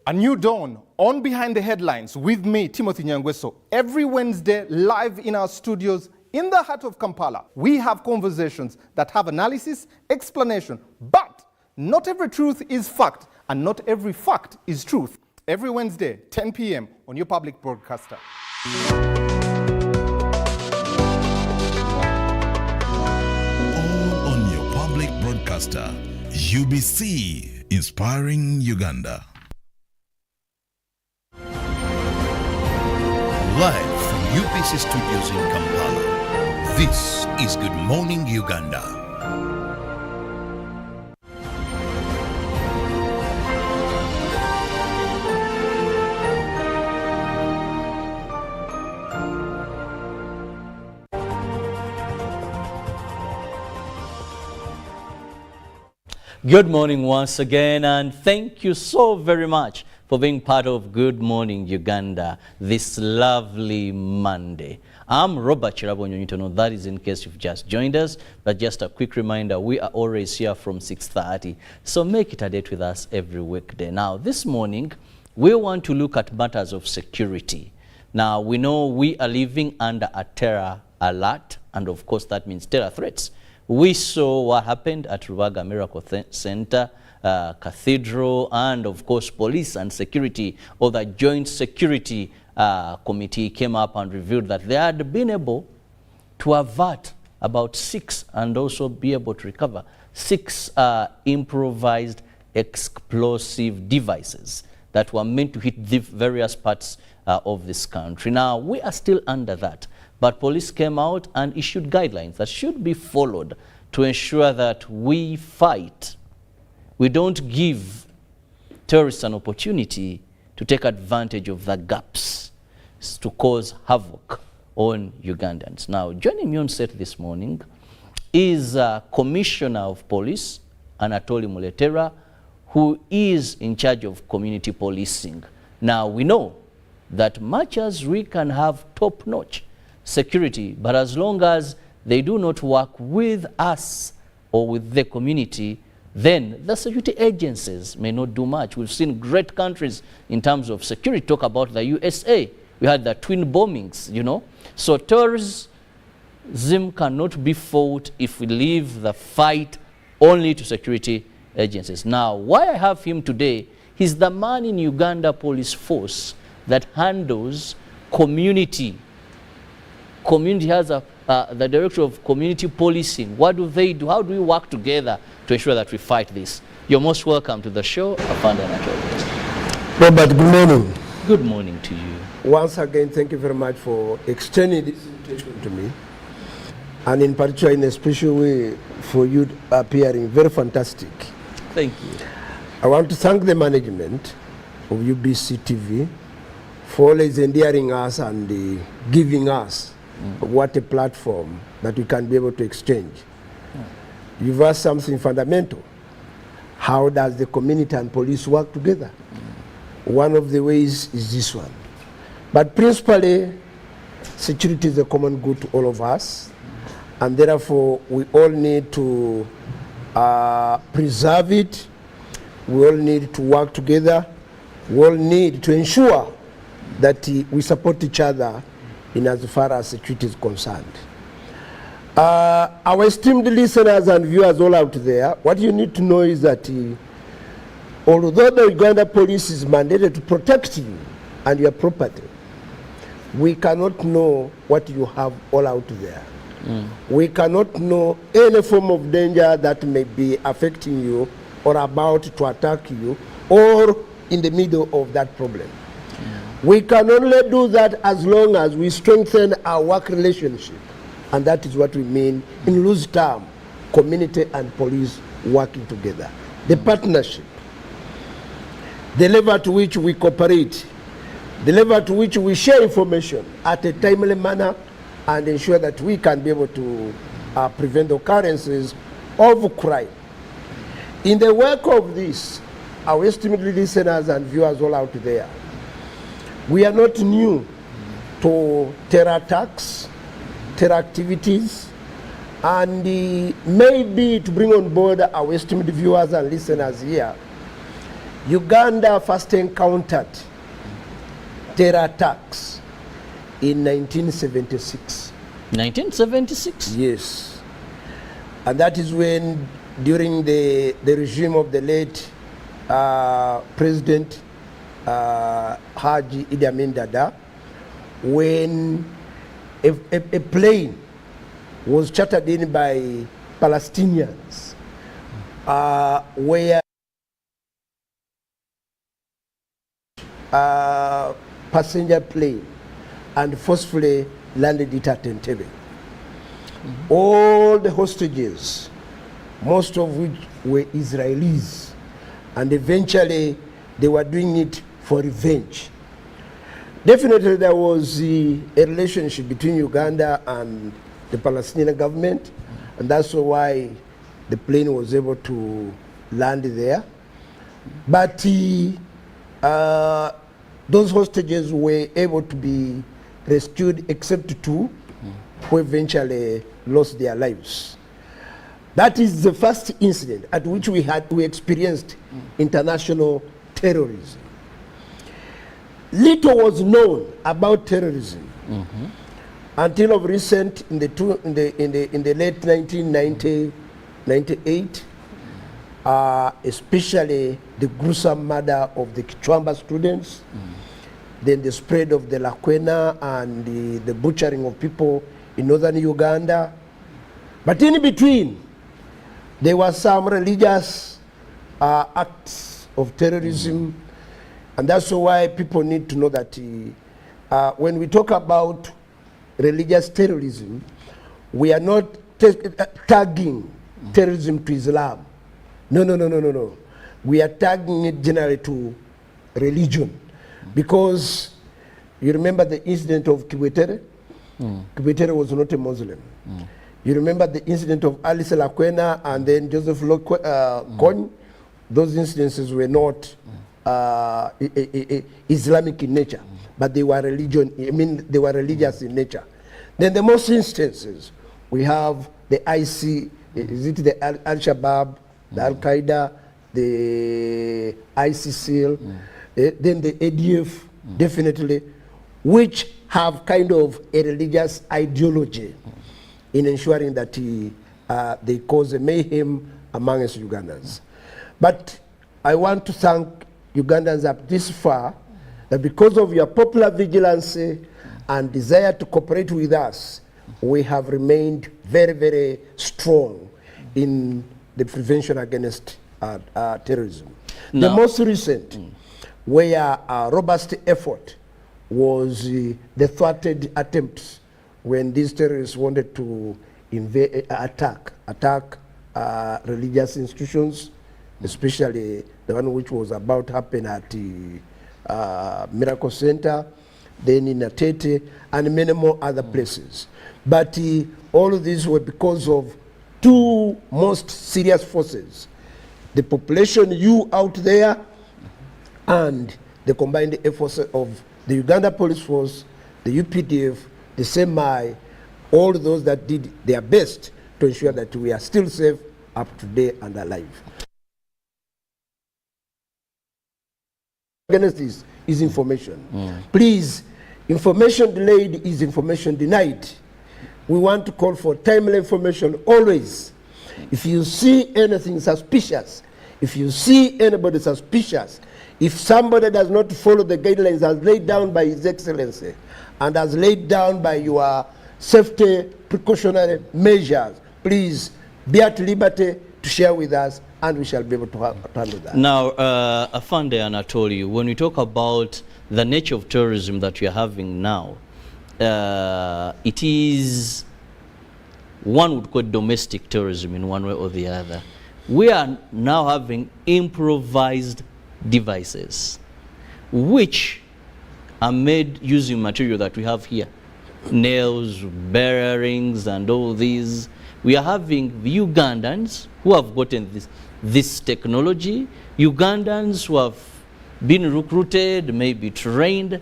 A new dawn on Behind the Headlines with me, Timothy Nyangweso. Every Wednesday, live in our studios in the heart of Kampala, we have conversations that have analysis, explanation, but not every truth is fact, and not every fact is truth. Every Wednesday, 10 p.m. on your public broadcaster. All on your public broadcaster, UBC, inspiring Uganda. Live from UBC studios in Kampala, this is Good Morning Uganda. Good morning once again, and thank you so very much for being part of Good Morning Uganda this lovely Monday. I'm Robert Chirabonyonyitono, that is in case you've just joined us, but just a quick reminder, we are always here from 6:30, so make it a date with us every weekday. Now, this morning, we want to look at matters of security. Now, we know we are living under a terror alert, and of course that means terror threats. We saw what happened at Rubaga Miracle Center, Cathedral, and of course police and security, or the Joint Security Committee came up and revealed that they had been able to avert about 6 and also be able to recover 6 improvised explosive devices that were meant to hit the various parts of this country. Now, we are still under that. But police came out and issued guidelines that should be followed to ensure that we fight. We don't give terrorists an opportunity to take advantage of the gaps to cause havoc on Ugandans. Now, joining me on set this morning is Commissioner of Police, Anatoli Muletera, who is in charge of community policing. Now, we know that much as we can have top-notch security, but as long as they do not work with us or with the community, then the security agencies may not do much. We've seen great countries in terms of security. Talk about the USA. We had the twin bombings, you know. So terrorism cannot be fought if we leave the fight only to security agencies. Now, why I have him today, he's the man in Uganda Police Force that handles community. Community has the director of community policing. What do they do? How do we work together to ensure that we fight this? You're most welcome to the show, Afanda Anatolius. Robert, good morning. Good morning to you. Once again, thank you very much for extending this invitation to me. And in particular, in a special way, for you appearing very fantastic. Thank you. I want to thank the management of UBC TV for always endearing us and giving us what a platform that we can be able to exchange. You've asked something fundamental. How does the community and police work together? One of the ways is this one. But principally, security is a common good to all of us, and therefore we all need to preserve it. We all need to work together. We all need to ensure that we support each other in as far as security is concerned. Our esteemed listeners and viewers all out there, what you need to know is that although the Uganda police is mandated to protect you and your property, we cannot know what you have all out there. We cannot know any form of danger that may be affecting you or about to attack you or in the middle of that problem. We can only do that as long as we strengthen our work relationship. And that is what we mean in loose term, community and police working together. The partnership, the level to which we cooperate, the level to which we share information at a timely manner and ensure that we can be able to prevent occurrences of crime. In the work of this, our esteemed listeners and viewers all out there, we are not new to terror attacks, terror activities, and maybe to bring on board our esteemed viewers and listeners here, Uganda first encountered terror attacks in 1976. 1976? Yes. And that is when, during the regime of the late President Haji Idi Amin Dada, when a plane was chartered in by Palestinians, where passenger plane and forcefully landed it at Entebbe. All the hostages, most of which were Israelis, and eventually they were doing it for revenge. Definitely there was a relationship between Uganda and the Palestinian government, and that's why the plane was able to land there. But those hostages were able to be rescued except two who eventually lost their lives. That is the first incident at which we experienced international terrorism. Little was known about terrorism until of recent, in the late 1998, especially the gruesome murder of the Kichwamba students, then the spread of the Lakwena and the butchering of people in northern Uganda. But in between, there were some religious acts of terrorism, and that's why people need to know that when we talk about religious terrorism, we are not tagging terrorism to Islam. No. We are tagging it generally to religion. Because you remember the incident of Kibwetere? Kibwetere was not a Muslim. You remember the incident of Alice Lakwena and then Joseph Kony? Those incidences were not Islamic in nature, but they were they were religious in nature. Then the most instances, we have the IC, is it the Al-Shabaab the Al-Qaeda, the ICCL, then the ADF, definitely, which have kind of a religious ideology in ensuring that they cause a mayhem amongst Ugandans. But I want to thank Ugandans up this far, that because of your popular vigilance and desire to cooperate with us, we have remained very, very strong in the prevention against terrorism. No. The most recent, where a robust effort was the thwarted attempts when these terrorists wanted to attack religious institutions, especially the one which was about to happen at the Miracle Center, then in Atete, and many more other places. But all of these were because of two most serious forces: the population, you out there, and the combined efforts of the Uganda Police Force, the UPDF, the SEMI, all those that did their best to ensure that we are still safe, up to date, and alive. Against this is information. Please, information delayed is information denied. We want to call for timely information always. If you see anything suspicious, if you see anybody suspicious, if somebody does not follow the guidelines as laid down by His Excellency and as laid down by your safety precautionary measures, please be at liberty to share with us, and we shall be able to handle that. Now, Afande Anatoli, when we talk about the nature of terrorism that we are having now, it is, one would call domestic terrorism in one way or the other. We are now having improvised devices which are made using material that we have here. Nails, bearings, and all these. We are having the Ugandans who have gotten this technology, Ugandans who have been recruited, maybe trained,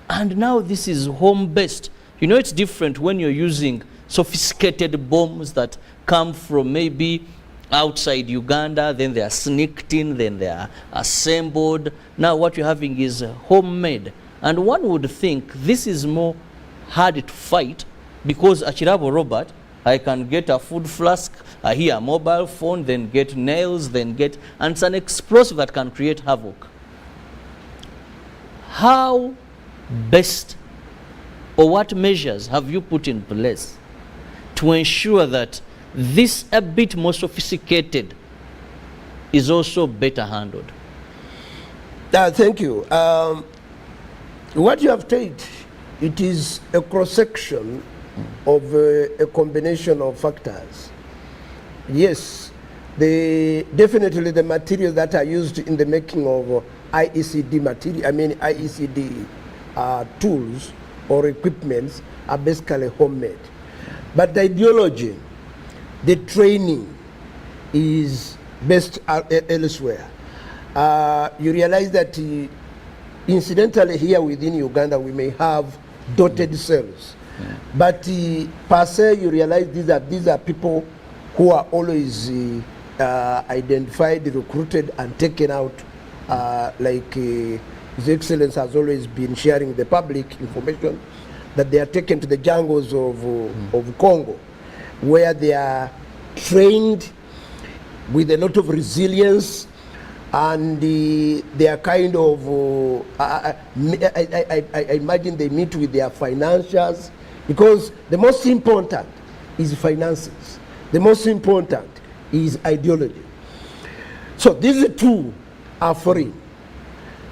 and now this is home-based. You know, it's different when you're using sophisticated bombs that come from maybe outside Uganda, then they are sneaked in, then they are assembled. Now what you're having is homemade. And one would think this is more hard to fight, because Achirabo Robert, I can get a food flask, here a mobile phone, then get nails, then get, and it's an explosive that can create havoc. How best, or what measures have you put in place to ensure that this a bit more sophisticated is also better handled? Thank you. What you have stated, it is a cross-section of a combination of factors. Yes, definitely the materials that are used in the making of IECD material, IECD tools or equipments are basically homemade. But the ideology, the training is based elsewhere. You realize that incidentally here within Uganda we may have dotted cells. But per se, you realize these are people who are always identified, recruited, and taken out, like His Excellency has always been sharing the public information that they are taken to the jungles of Congo, where they are trained with a lot of resilience, and they are kind of, I imagine they meet with their financiers, because the most important is finances. The most important is ideology. So these two are foreign.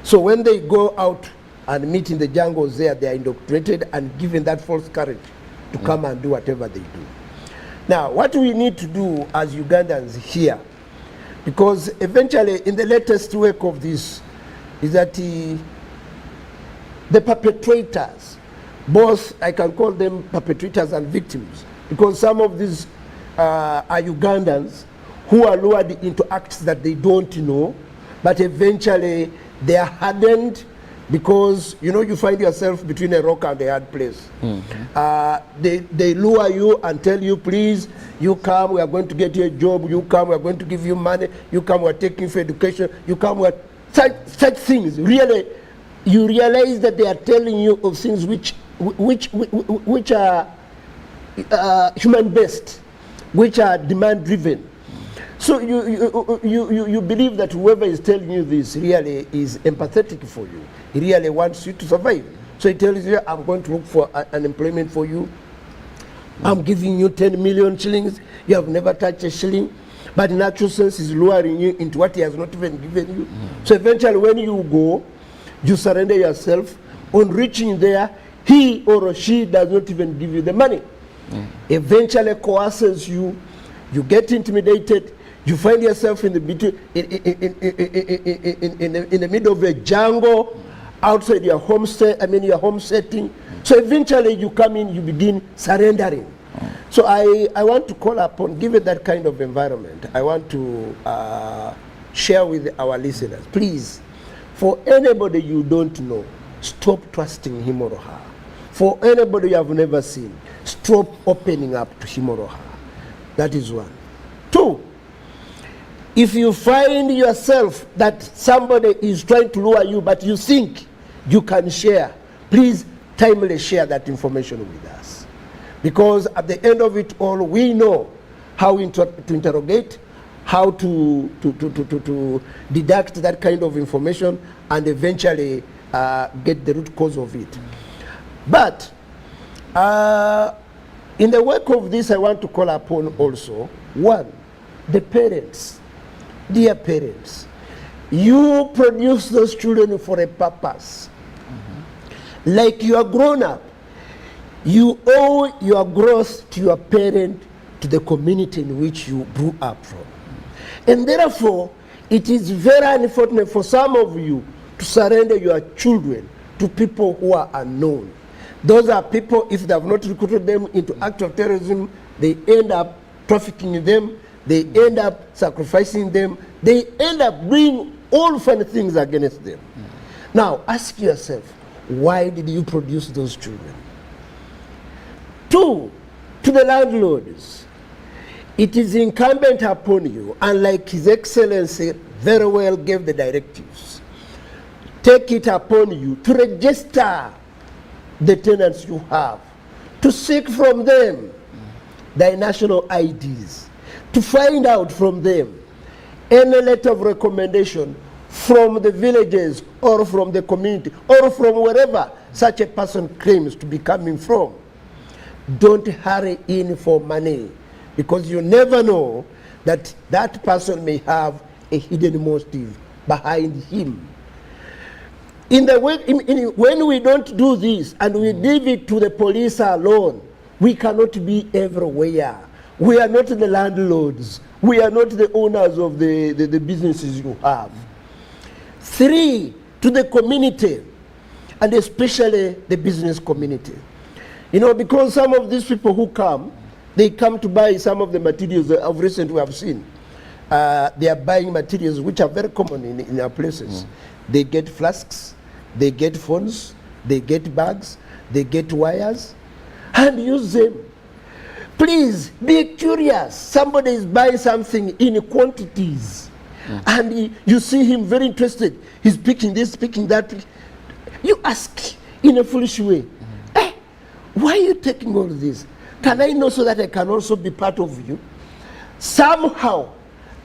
So when they go out and meet in the jungles there, they are indoctrinated and given that false courage to come and do whatever they do. Now, what we need to do as Ugandans here, because eventually in the latest wake of this, is that the perpetrators, both, I can call them perpetrators and victims, because some of these are Ugandans who are lured into acts that they don't know, but eventually they are hardened because you find yourself between a rock and a hard place. They lure you and tell you, please, you come, we are going to get you a job, you come, we are going to give you money, you come, we are taking you for education, you come, we are such things. Really, you realize that they are telling you of things which are human-based, which are demand-driven. So you believe that whoever is telling you this really is empathetic for you. He really wants you to survive. So he tells you, I'm going to look for an employment for you. I'm giving you 10 million shillings. You have never touched a shilling. But in actual sense, he's luring you into what he has not even given you. So eventually when you go, you surrender yourself. On reaching there, he or she does not even give you the money. Eventually coerces you. You get intimidated. You find yourself in the middle of a jungle, outside your home your home setting. So eventually you come in, you begin surrendering. So I want to call upon, given that kind of environment, I want to share with our listeners, please, for anybody you don't know, stop trusting him or her. For anybody you have never seen, stop opening up to him or her. That is one. Two, if you find yourself that somebody is trying to lure you, but you think you can share, please timely share that information with us. Because at the end of it all, we know how to interrogate, how to deduct that kind of information, and eventually get the root cause of it. But in the wake of this, I want to call upon also, one, the parents. Dear parents, you produce those children for a purpose. Like you are grown up, you owe your growth to your parent, to the community in which you grew up from. And therefore, it is very unfortunate for some of you to surrender your children to people who are unknown. Those are people, if they have not recruited them into acts of terrorism, they end up trafficking them, they end up sacrificing them, they end up doing all funny things against them. Now, ask yourself, why did you produce those children? Two, to the landlords, it is incumbent upon you, and like His Excellency very well gave the directives, take it upon you to register the tenants you have, to seek from them their national IDs, to find out from them any letter of recommendation from the villages or from the community or from wherever such a person claims to be coming from. Don't hurry in for money, because you never know that that person may have a hidden motive behind him. When we don't do this and we leave it to the police alone, we cannot be everywhere. We are not the landlords. We are not the owners of the businesses you have. Three, to the community, and especially the business community. Because some of these people who come, they come to buy some of the materials of recent we have seen. They are buying materials which are very common in our places. They get flasks, they get phones, they get bags, they get wires, and use them. Please be curious. Somebody is buying something in quantities, and you see him very interested. He's picking this, picking that. You ask in a foolish way, why are you taking all this? Can I know so that I can also be part of you? Somehow,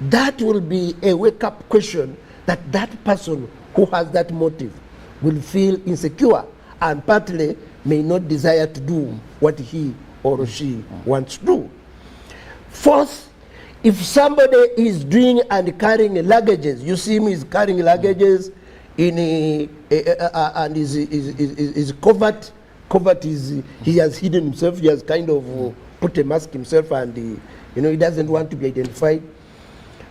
that will be a wake-up question that that person who has that motive will feel insecure and partly may not desire to do what he or she wants to do. Fourth, if somebody is doing and carrying luggages, you see him is carrying luggages and is covered he has hidden himself, he has kind of put a mask himself, and he doesn't want to be identified.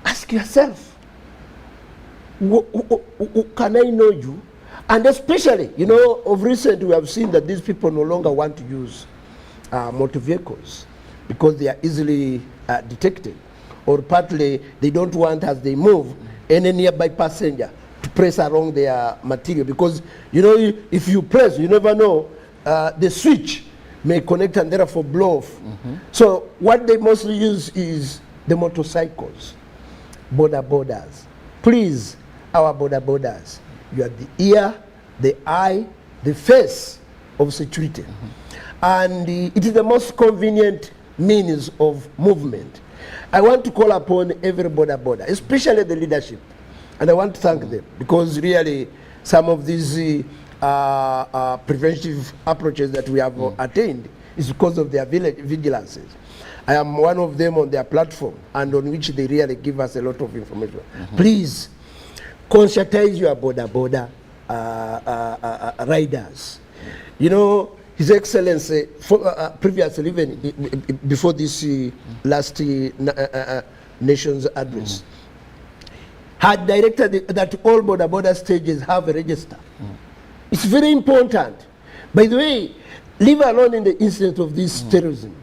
Ask yourself, can I know you? And especially, of recent we have seen that these people no longer want to use motor vehicles because they are easily detected, or partly they don't want, as they move, any nearby passenger to press along their material, because you know, if you press, you never know, the switch may connect and therefore blow off. So what they mostly use is the motorcycles, borders. Please, our borders, you are the ear, the eye, the face of security. And it is the most convenient means of movement. I want to call upon every border, especially the leadership. And I want to thank them, because really some of these preventive approaches that we have attained is because of their vigilances. I am one of them on their platform, and on which they really give us a lot of information. Please, conscientize your border riders. You know, His Excellency, previously, even before this last nation's address, had directed that all border stages have a register. It's very important. By the way, leave alone in the incident of this terrorism,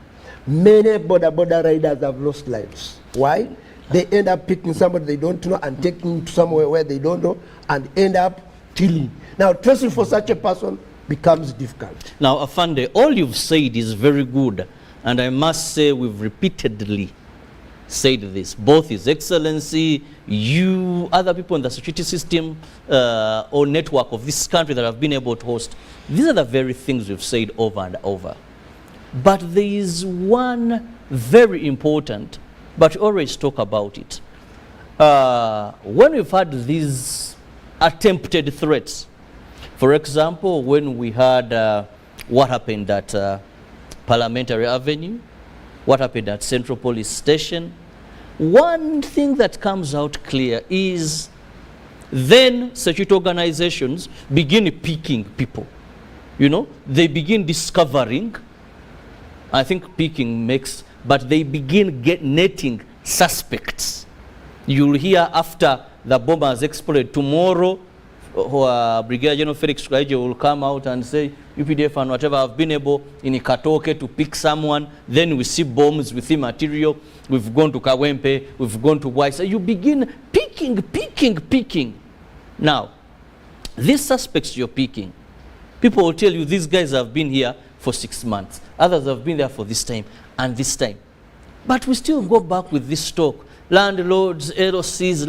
many border riders have lost lives. Why? They end up picking somebody they don't know and taking to somewhere where they don't know and end up killing. Now, tracing for such a person becomes difficult. Now, Afande, all you've said is very good, and I must say we've repeatedly said this, both His Excellency, you, other people in the security system or network of this country that have been able to host. These are the very things we've said over and over. But there is one very important, but we always talk about it. When we've had these attempted threats, for example, when we had what happened at Parliamentary Avenue, what happened at Central Police Station, one thing that comes out clear is then security organizations begin picking people. You know, they begin discovering, I think picking makes, but they begin netting suspects. You'll hear after the bomb has exploded tomorrow, Brigadier General Felix Kwaije will come out and say, UPDF and whatever have been able in Ikatoke to pick someone, then we see bombs with material, we've gone to Kawempe, we've gone to Waisa. You begin picking. Now, these suspects you're picking, people will tell you these guys have been here for 6 months, others have been there for this time and this time. But we still go back with this talk, landlords, LCs.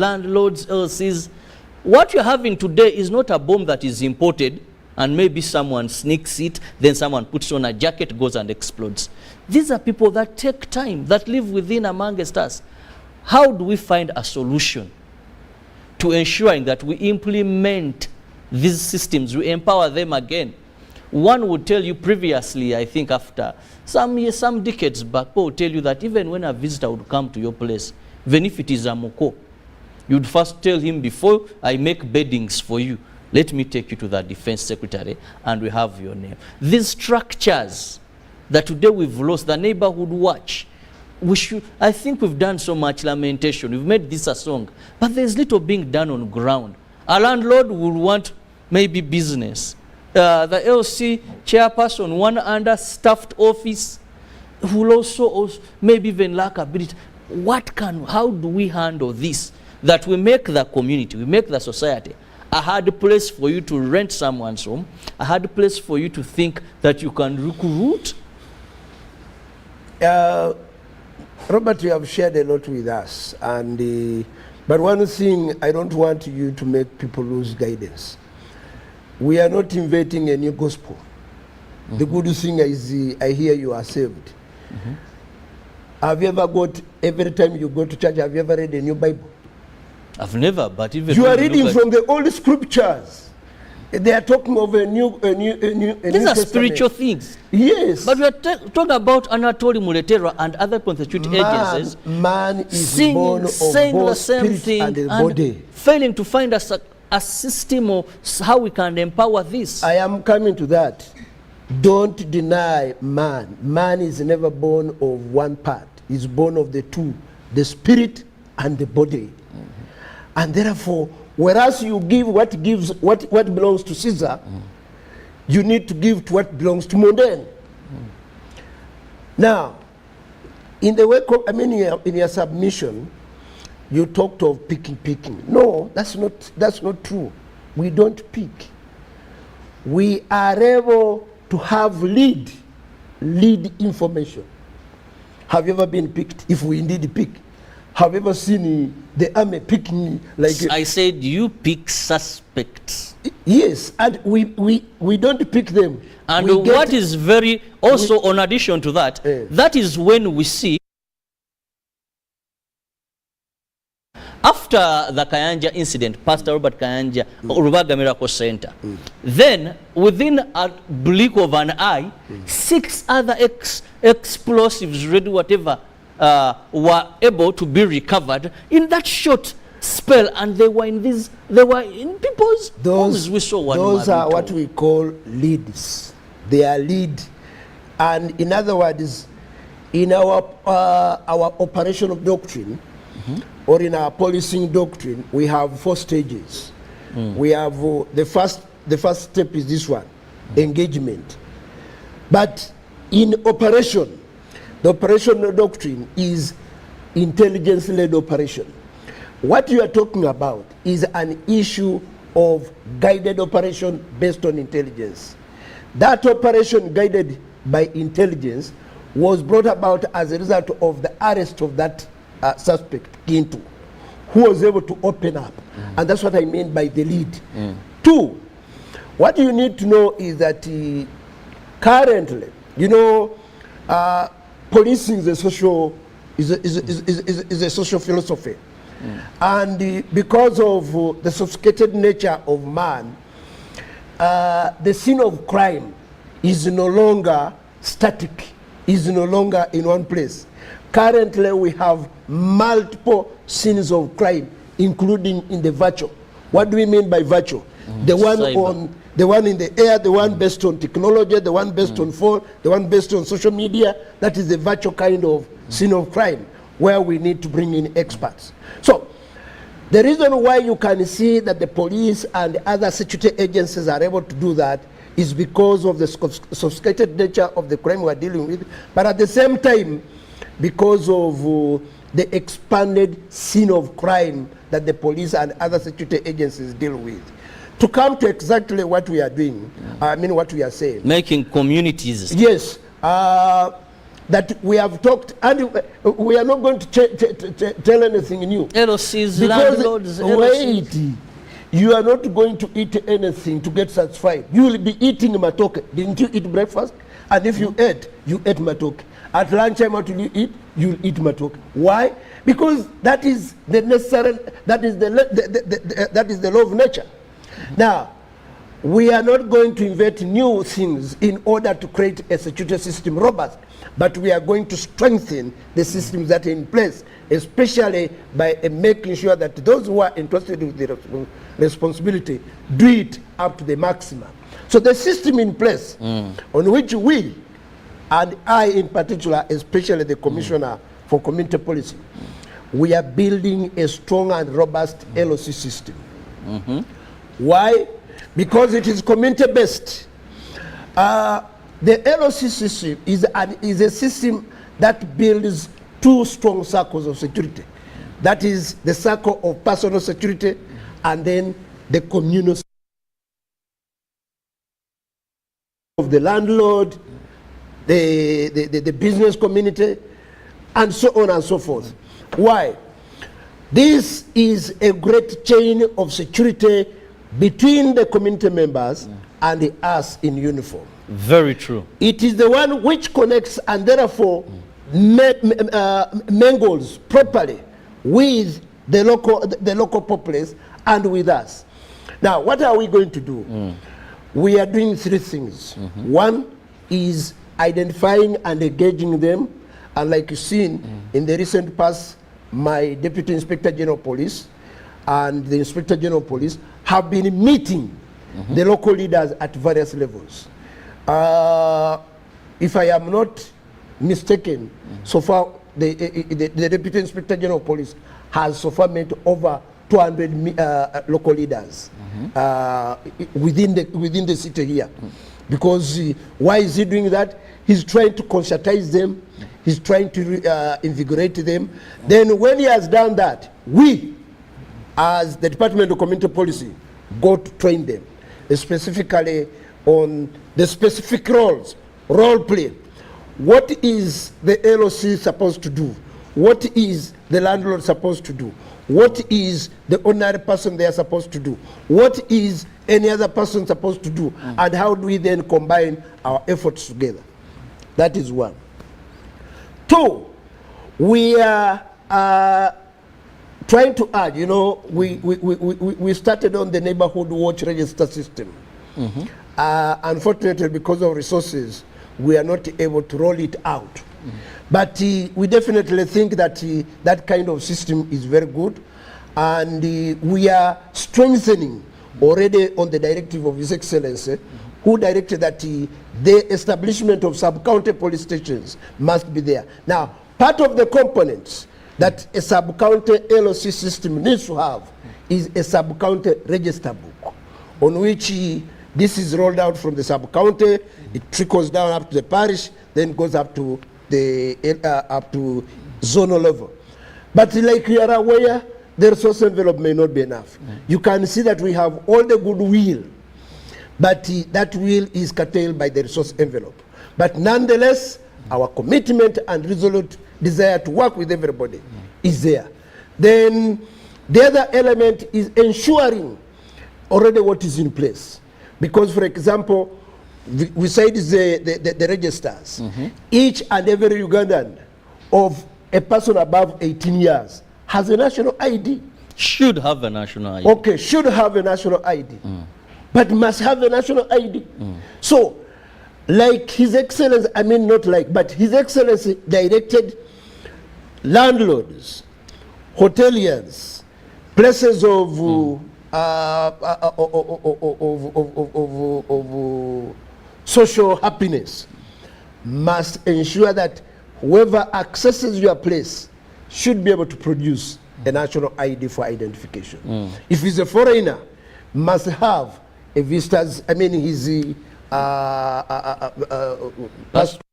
What you're having today is not a bomb that is imported and maybe someone sneaks it, then someone puts on a jacket, goes and explodes. These are people that take time, that live within amongst us. How do we find a solution to ensuring that we implement these systems, we empower them again? One would tell you previously, I think after some years, some decades back, people would tell you that even when a visitor would come to your place, even if it is a moko, you'd first tell him, before I make beddings for you, let me take you to the defense secretary and we have your name. These structures that today we've lost, the neighborhood watch, I think we've done so much lamentation. We've made this a song, but there's little being done on ground. A landlord will want maybe business. The LC chairperson, one understaffed office, will also maybe even lack ability. How do we handle this? That we make the community, we make the society a hard place for you to rent someone's home, a hard place for you to think that you can recruit. Robert, you have shared a lot with us, and but one thing I don't want you to make people lose guidance. We are not inventing a new gospel. The good thing is I hear you are saved. Have you ever every time you go to church, have you ever read a new Bible? I've never, but even you are reading from the old scriptures. They are talking of a new These are spiritual things. Yes. But we are talking about Anatoly Muletera and other constituted agencies. Man is born of both spirit and body. Failing to find a system of how we can empower this. I am coming to that. Don't deny man. Man is never born of one part. He's born of the two, the spirit and the body. And therefore, whereas you give what belongs to Caesar, you need to give to what belongs to Modern. Now, in the way, in your submission, you talked of picking. No, that's not true. We don't pick. We are able to have lead information. Have you ever been picked? If we indeed pick, have you ever seen the army picking like? I said you pick suspects. Yes, and we don't pick them. And we what is very also on addition to that, that is when we see after the Kayanja incident, Pastor Robert Kayanja, Rubaga Miracle Center, then within a blink of an eye, 6 other explosives, ready whatever, were able to be recovered in that short spell, and they were in people's homes. We saw one. Those are what we call leads. They are lead, and in other words, in our operational doctrine, or in our policing doctrine, we have 4 stages. We have the first step is this one, engagement. But in operation, the operational doctrine is intelligence-led operation. What you are talking about is an issue of guided operation based on intelligence. That operation guided by intelligence was brought about as a result of the arrest of that suspect into, who was able to open up. And that's what I mean by the lead. 2, what you need to know is that currently, policing is a social philosophy. And because of the sophisticated nature of man, the scene of crime is no longer static, is no longer in one place. Currently, we have multiple scenes of crime, including in the virtual. What do we mean by virtual? The one in the air, the one based on technology, the one based on phone, the one based on social media. That is the virtual kind of scene of crime, where we need to bring in experts. So, the reason why you can see that the police and other security agencies are able to do that is because of the sophisticated nature of the crime we're dealing with, but at the same time, because of the expanded scene of crime that the police and other security agencies deal with. To come to exactly what we are doing, what we are saying. Making communities. Yes. That we have talked, and we are not going to tell anything new. LOCs, landlords, wait, you are not going to eat anything to get satisfied. You will be eating matoke. Didn't you eat breakfast? And if you ate matoke. At lunchtime, what will you eat? You'll eat matoke. Why? Because that is the necessary, that is the law of nature. Now, we are not going to invent new things in order to create a security system robust, but we are going to strengthen the systems that are in place, especially by making sure that those who are entrusted with the responsibility do it up to the maximum. So the system in place on which we, and I in particular, especially the Commissioner for Community Policy, we are building a strong and robust LOC system. Why? Because it is community-based. The LOC system is a system that builds 2 strong circles of security. That is the circle of personal security and then the communal of the landlord, the business community, and so on and so forth. Why? This is a great chain of security between the community members and us in uniform. Very true. It is the one which connects and therefore mingles properly with the local populace and with us. Now, what are we going to do? We are doing 3 things. One is identifying and engaging them, and like you've seen in the recent past, my Deputy Inspector General of Police and the Inspector General of Police have been meeting the local leaders at various levels. If I am not mistaken, so far the Deputy Inspector General of Police has so far met over 200 local leaders within the city here. Because why is he doing that? He's trying to conscientize them. He's trying to invigorate them. Then when he has done that, we, as the Department of Community Policy, go to train them, specifically on the specific roles, role play. What is the LOC supposed to do? What is the landlord supposed to do? What is the ordinary person they are supposed to do? What is any other person supposed to do? And how do we then combine our efforts together? That is one. Two, we are trying to add, you know, we started on the neighborhood watch register system. Unfortunately, because of resources, we are not able to roll it out. But we definitely think that that kind of system is very good, and we are strengthening already on the directive of His Excellency, who directed that the establishment of sub-county police stations must be there. Now, part of the components that a sub-county LOC system needs to have is a sub-county register book, on which this is rolled out from the sub-county, it trickles down up to the parish, then goes up to the up to zonal level. But like you are aware, the resource envelope may not be enough. You can see that we have all the goodwill, but that will is curtailed by the resource envelope. But nonetheless, our commitment and resolute desire to work with everybody is there. Then the other element is ensuring already what is in place. Because, for example, we said the registers. Each and every Ugandan of a person above 18 years has a national ID. Should have a national ID. Okay, should have a national ID. But must have a national ID. So, like His Excellency, I mean not like, but His Excellency directed landlords, hoteliers, places of social happiness must ensure that whoever accesses your place should be able to produce a national ID for identification. If he's a foreigner, must have a visitor's, I mean his passport.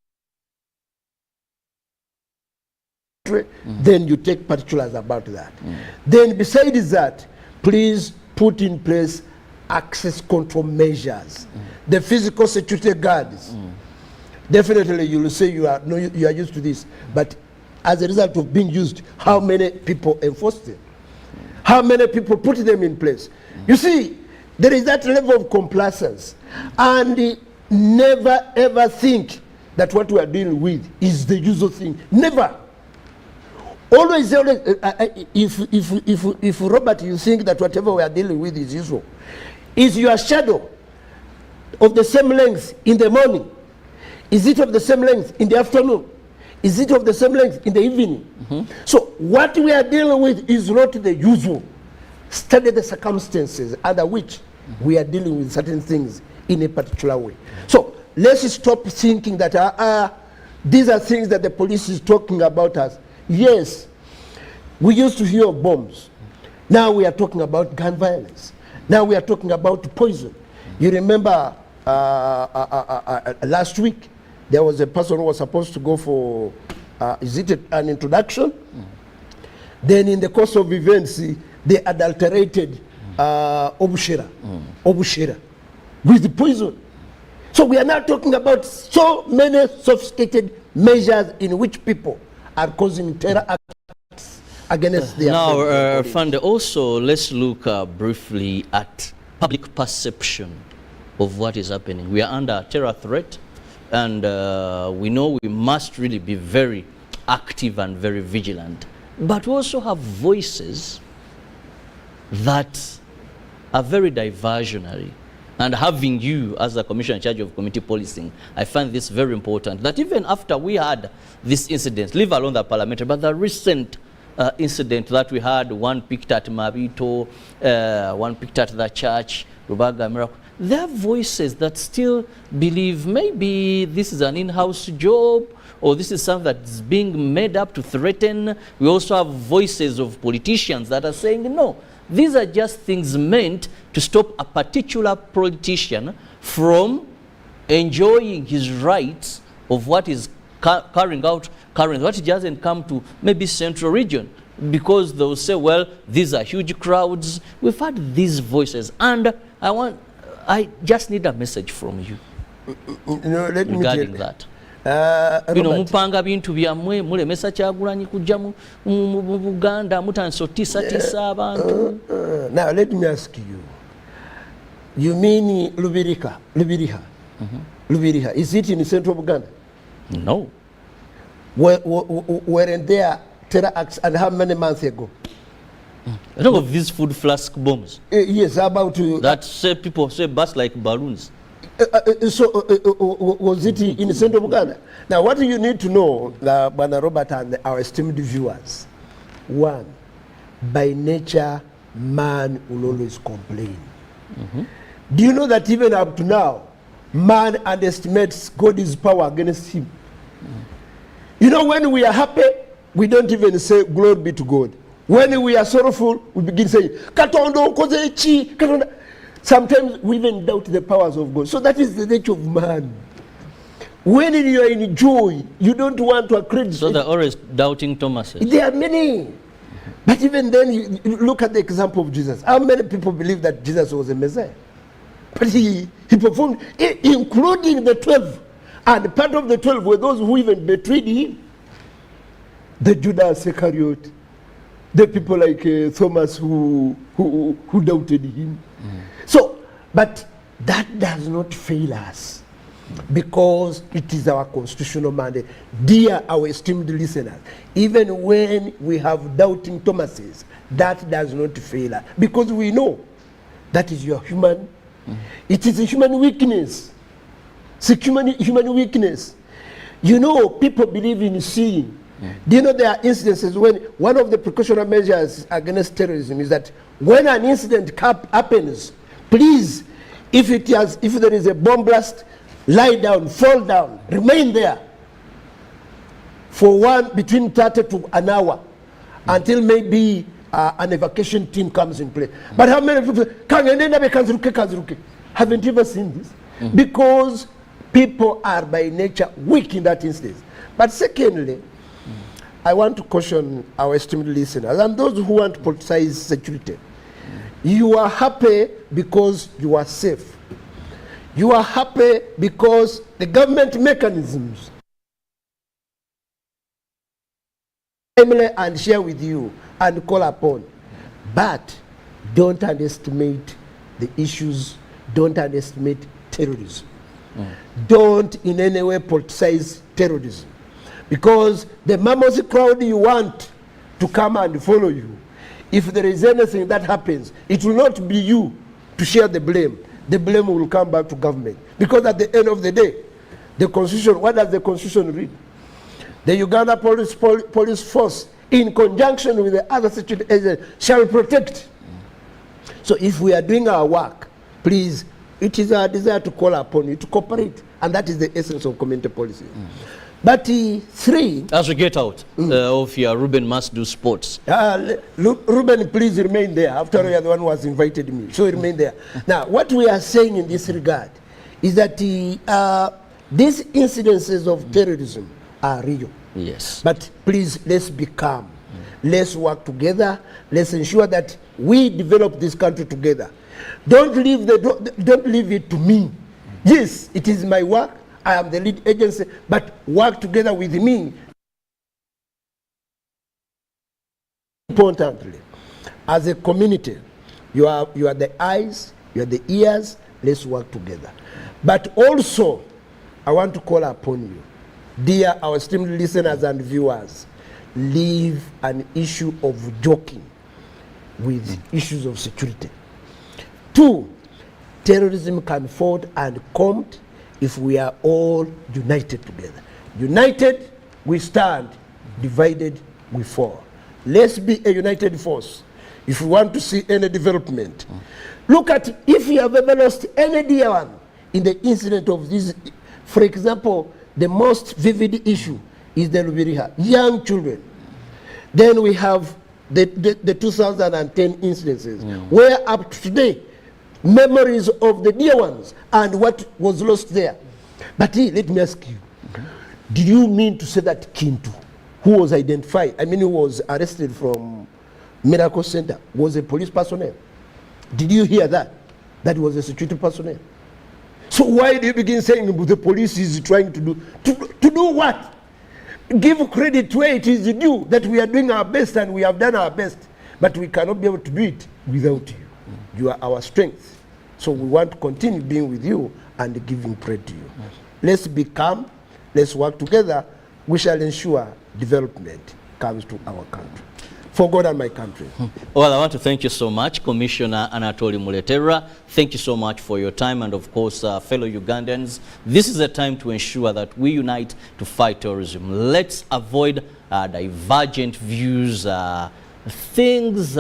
Then you take particulars about that. Then besides that, please put in place access control measures. The physical security guards, definitely you will say you are used to this, but as a result of being used, how many people enforce them? How many people put them in place? You see, there is that level of complacence, and never ever think that what we are dealing with is the usual thing. Never. Always, if Robert, you think that whatever we are dealing with is usual, is your shadow of the same length in the morning? Is it of the same length in the afternoon? Is it of the same length in the evening? So what we are dealing with is not the usual. Study the circumstances under which we are dealing with certain things in a particular way. So let's stop thinking that these are things that the police is talking about us. Yes, we used to hear of bombs. Now we are talking about gun violence. Now we are talking about poison. You remember last week, there was a person who was supposed to go for, is it an introduction? Then in the course of events, they adulterated obushera with poison. So we are now talking about so many sophisticated measures in which people are causing terror acts against their now, Fande, also let's look briefly at public perception of what is happening. We are under terror threat, and we know we must really be very active and very vigilant. But we also have voices that are very diversionary. And having you as the commissioner in charge of community policing, I find this very important, that even after we had this incident, leave alone the parliamentary, but the recent incident that we had, one picked at Mabito, one picked at the church, Rubaga Miracle, there are voices that still believe maybe this is an in-house job, or this is something that's being made up to threaten. We also have voices of politicians that are saying, no, these are just things meant to stop a particular politician from enjoying his rights of what is carrying out currently, what he doesn't come to maybe central region. because they'll say, well, these are huge crowds. We've had these voices, and I just need a message from you Let regarding me that. Robert, Mupanga bintu byammwe mulemesa Kyagulanyi kujja mu Buganda mutandise ottiisa abantu. Now let me ask you. You mean Lubiriha? Lubiriha. Is it in central Buganda? No. Weren't there terror acts, and how many months ago? I know of these food flask bombs. Yes, about that say people say burst like balloons. Was it in central Buganda? Now, what you need to know, Bwana Robert and our esteemed viewers, one, by nature, man will always complain. Do you know that even up to now, man underestimates God's power against him? You know, when we are happy, we don't even say glory be to God. When we are sorrowful, we begin saying, Katondo koze chi, Katonda. Sometimes we even doubt the powers of God. So that is the nature of man. When you are in joy, you don't want to accredit. So they're always doubting Thomas. There are many. But even then, you look at the example of Jesus. How many people believe that Jesus was a Messiah? But he performed, including the 12. And part of the 12 were those who even betrayed him. The Judas Iscariot, the people like Thomas who doubted him. So, but that does not fail us, because it is our constitutional mandate. Dear our esteemed listeners, even when we have doubting Thomases, that does not fail us, because we know that is your human. It is a human weakness. It's a human weakness. You know, people believe in seeing. Do you know there are instances when one of the precautionary measures against terrorism is that when an incident happens, please, if there is a bomb blast, lie down, fall down, remain there for between 30 to an hour until maybe an evacuation team comes in place. But how many people haven't you ever seen this? Because people are by nature weak in that instance. But secondly, I want to caution our esteemed listeners and those who want to politicize security. You are happy because you are safe. You are happy because the government mechanisms and share with you and call upon. But don't underestimate the issues, don't underestimate terrorism. Don't in any way politicize terrorism. Because the mammoth crowd you want to come and follow you, if there is anything that happens, it will not be you to share the blame. The blame will come back to government. Because at the end of the day, the Constitution, what does the Constitution read? The Uganda police force, in conjunction with the other security agents, shall protect. So if we are doing our work, please, it is our desire to call upon you to cooperate. And that is the essence of community policy. But three... As we get out of here, Ruben must do sports. Ruben, please remain there. After all, you are the one who has invited me. So remain there. Now, what we are saying in this regard is that these incidences of terrorism are real. Yes. But please, let's be calm. Let's work together. Let's ensure that we develop this country together. Don't leave it to me. Yes, it is my work. I am the lead agency, but work together with me. Importantly, as a community, you are the eyes, you are the ears. Let's work together. But also, I want to call upon you, dear our esteemed listeners and viewers, leave an issue of joking with issues of security. 2, terrorism can fall and combat if we are all united together. United, we stand. Divided, we fall. Let's be a united force if we want to see any development. Look at if you have ever lost any dear one in the incident of this. For example, the most vivid issue is the Lubiriha, young children. Then we have the 2010 incidences, where up to today, memories of the dear ones and what was lost there. But let me ask you, do you mean to say that Kintu who was identified, who was arrested from Miracle Center was a police personnel. Did you hear that? That was a security personnel. So why do you begin saying the police is trying to do what? Give credit to where it is due, that we are doing our best and we have done our best. But we cannot be able to do it without you. You are our strength. So we want to continue being with you and giving credit to you. Yes. Let's be calm. Let's work together. We shall ensure development comes to our country. For God and my country. Well, I want to thank you so much, Commissioner Anatoli Muletera. Thank you so much for your time, and of course, fellow Ugandans. This is a time to ensure that we unite to fight terrorism. Let's avoid divergent views, things,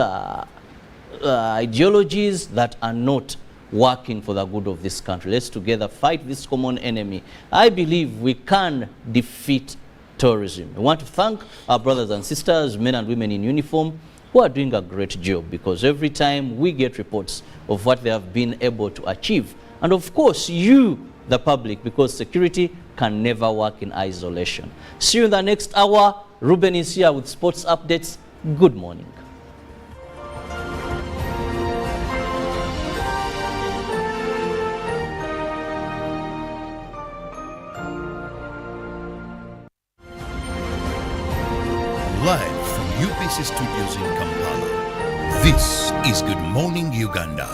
ideologies that are not working for the good of this country. Let's together fight this common enemy. I believe we can defeat terrorism. I want to thank our brothers and sisters, men and women in uniform, who are doing a great job, because every time we get reports of what they have been able to achieve. And of course, you, the public, because security can never work in isolation. See you in the next hour. Ruben is here with sports updates. Good morning. Live from UBC Studios in Kampala, this is Good Morning Uganda.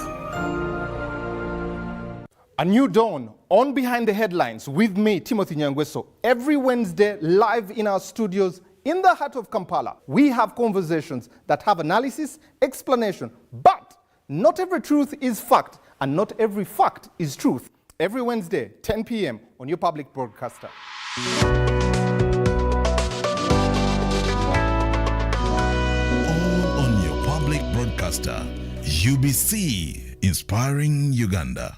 A new dawn on Behind the Headlines with me, Timothy Nyangweso. Every Wednesday, live in our studios in the heart of Kampala, we have conversations that have analysis, explanation, but not every truth is fact, and not every fact is truth. Every Wednesday, 10 p.m. on your public broadcaster. Broadcaster, UBC, inspiring Uganda.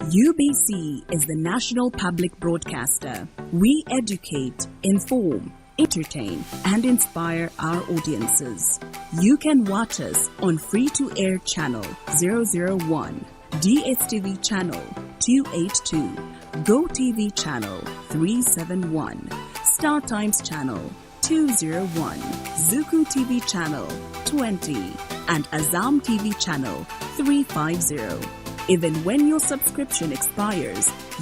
UBC is the national public broadcaster. We educate, inform, entertain, and inspire our audiences. You can watch us on free-to-air channel 001, DSTV channel 282, GoTV channel 371, Star Times channel 201, Zuku TV channel 20, and Azam TV channel 350. Even when your subscription expires,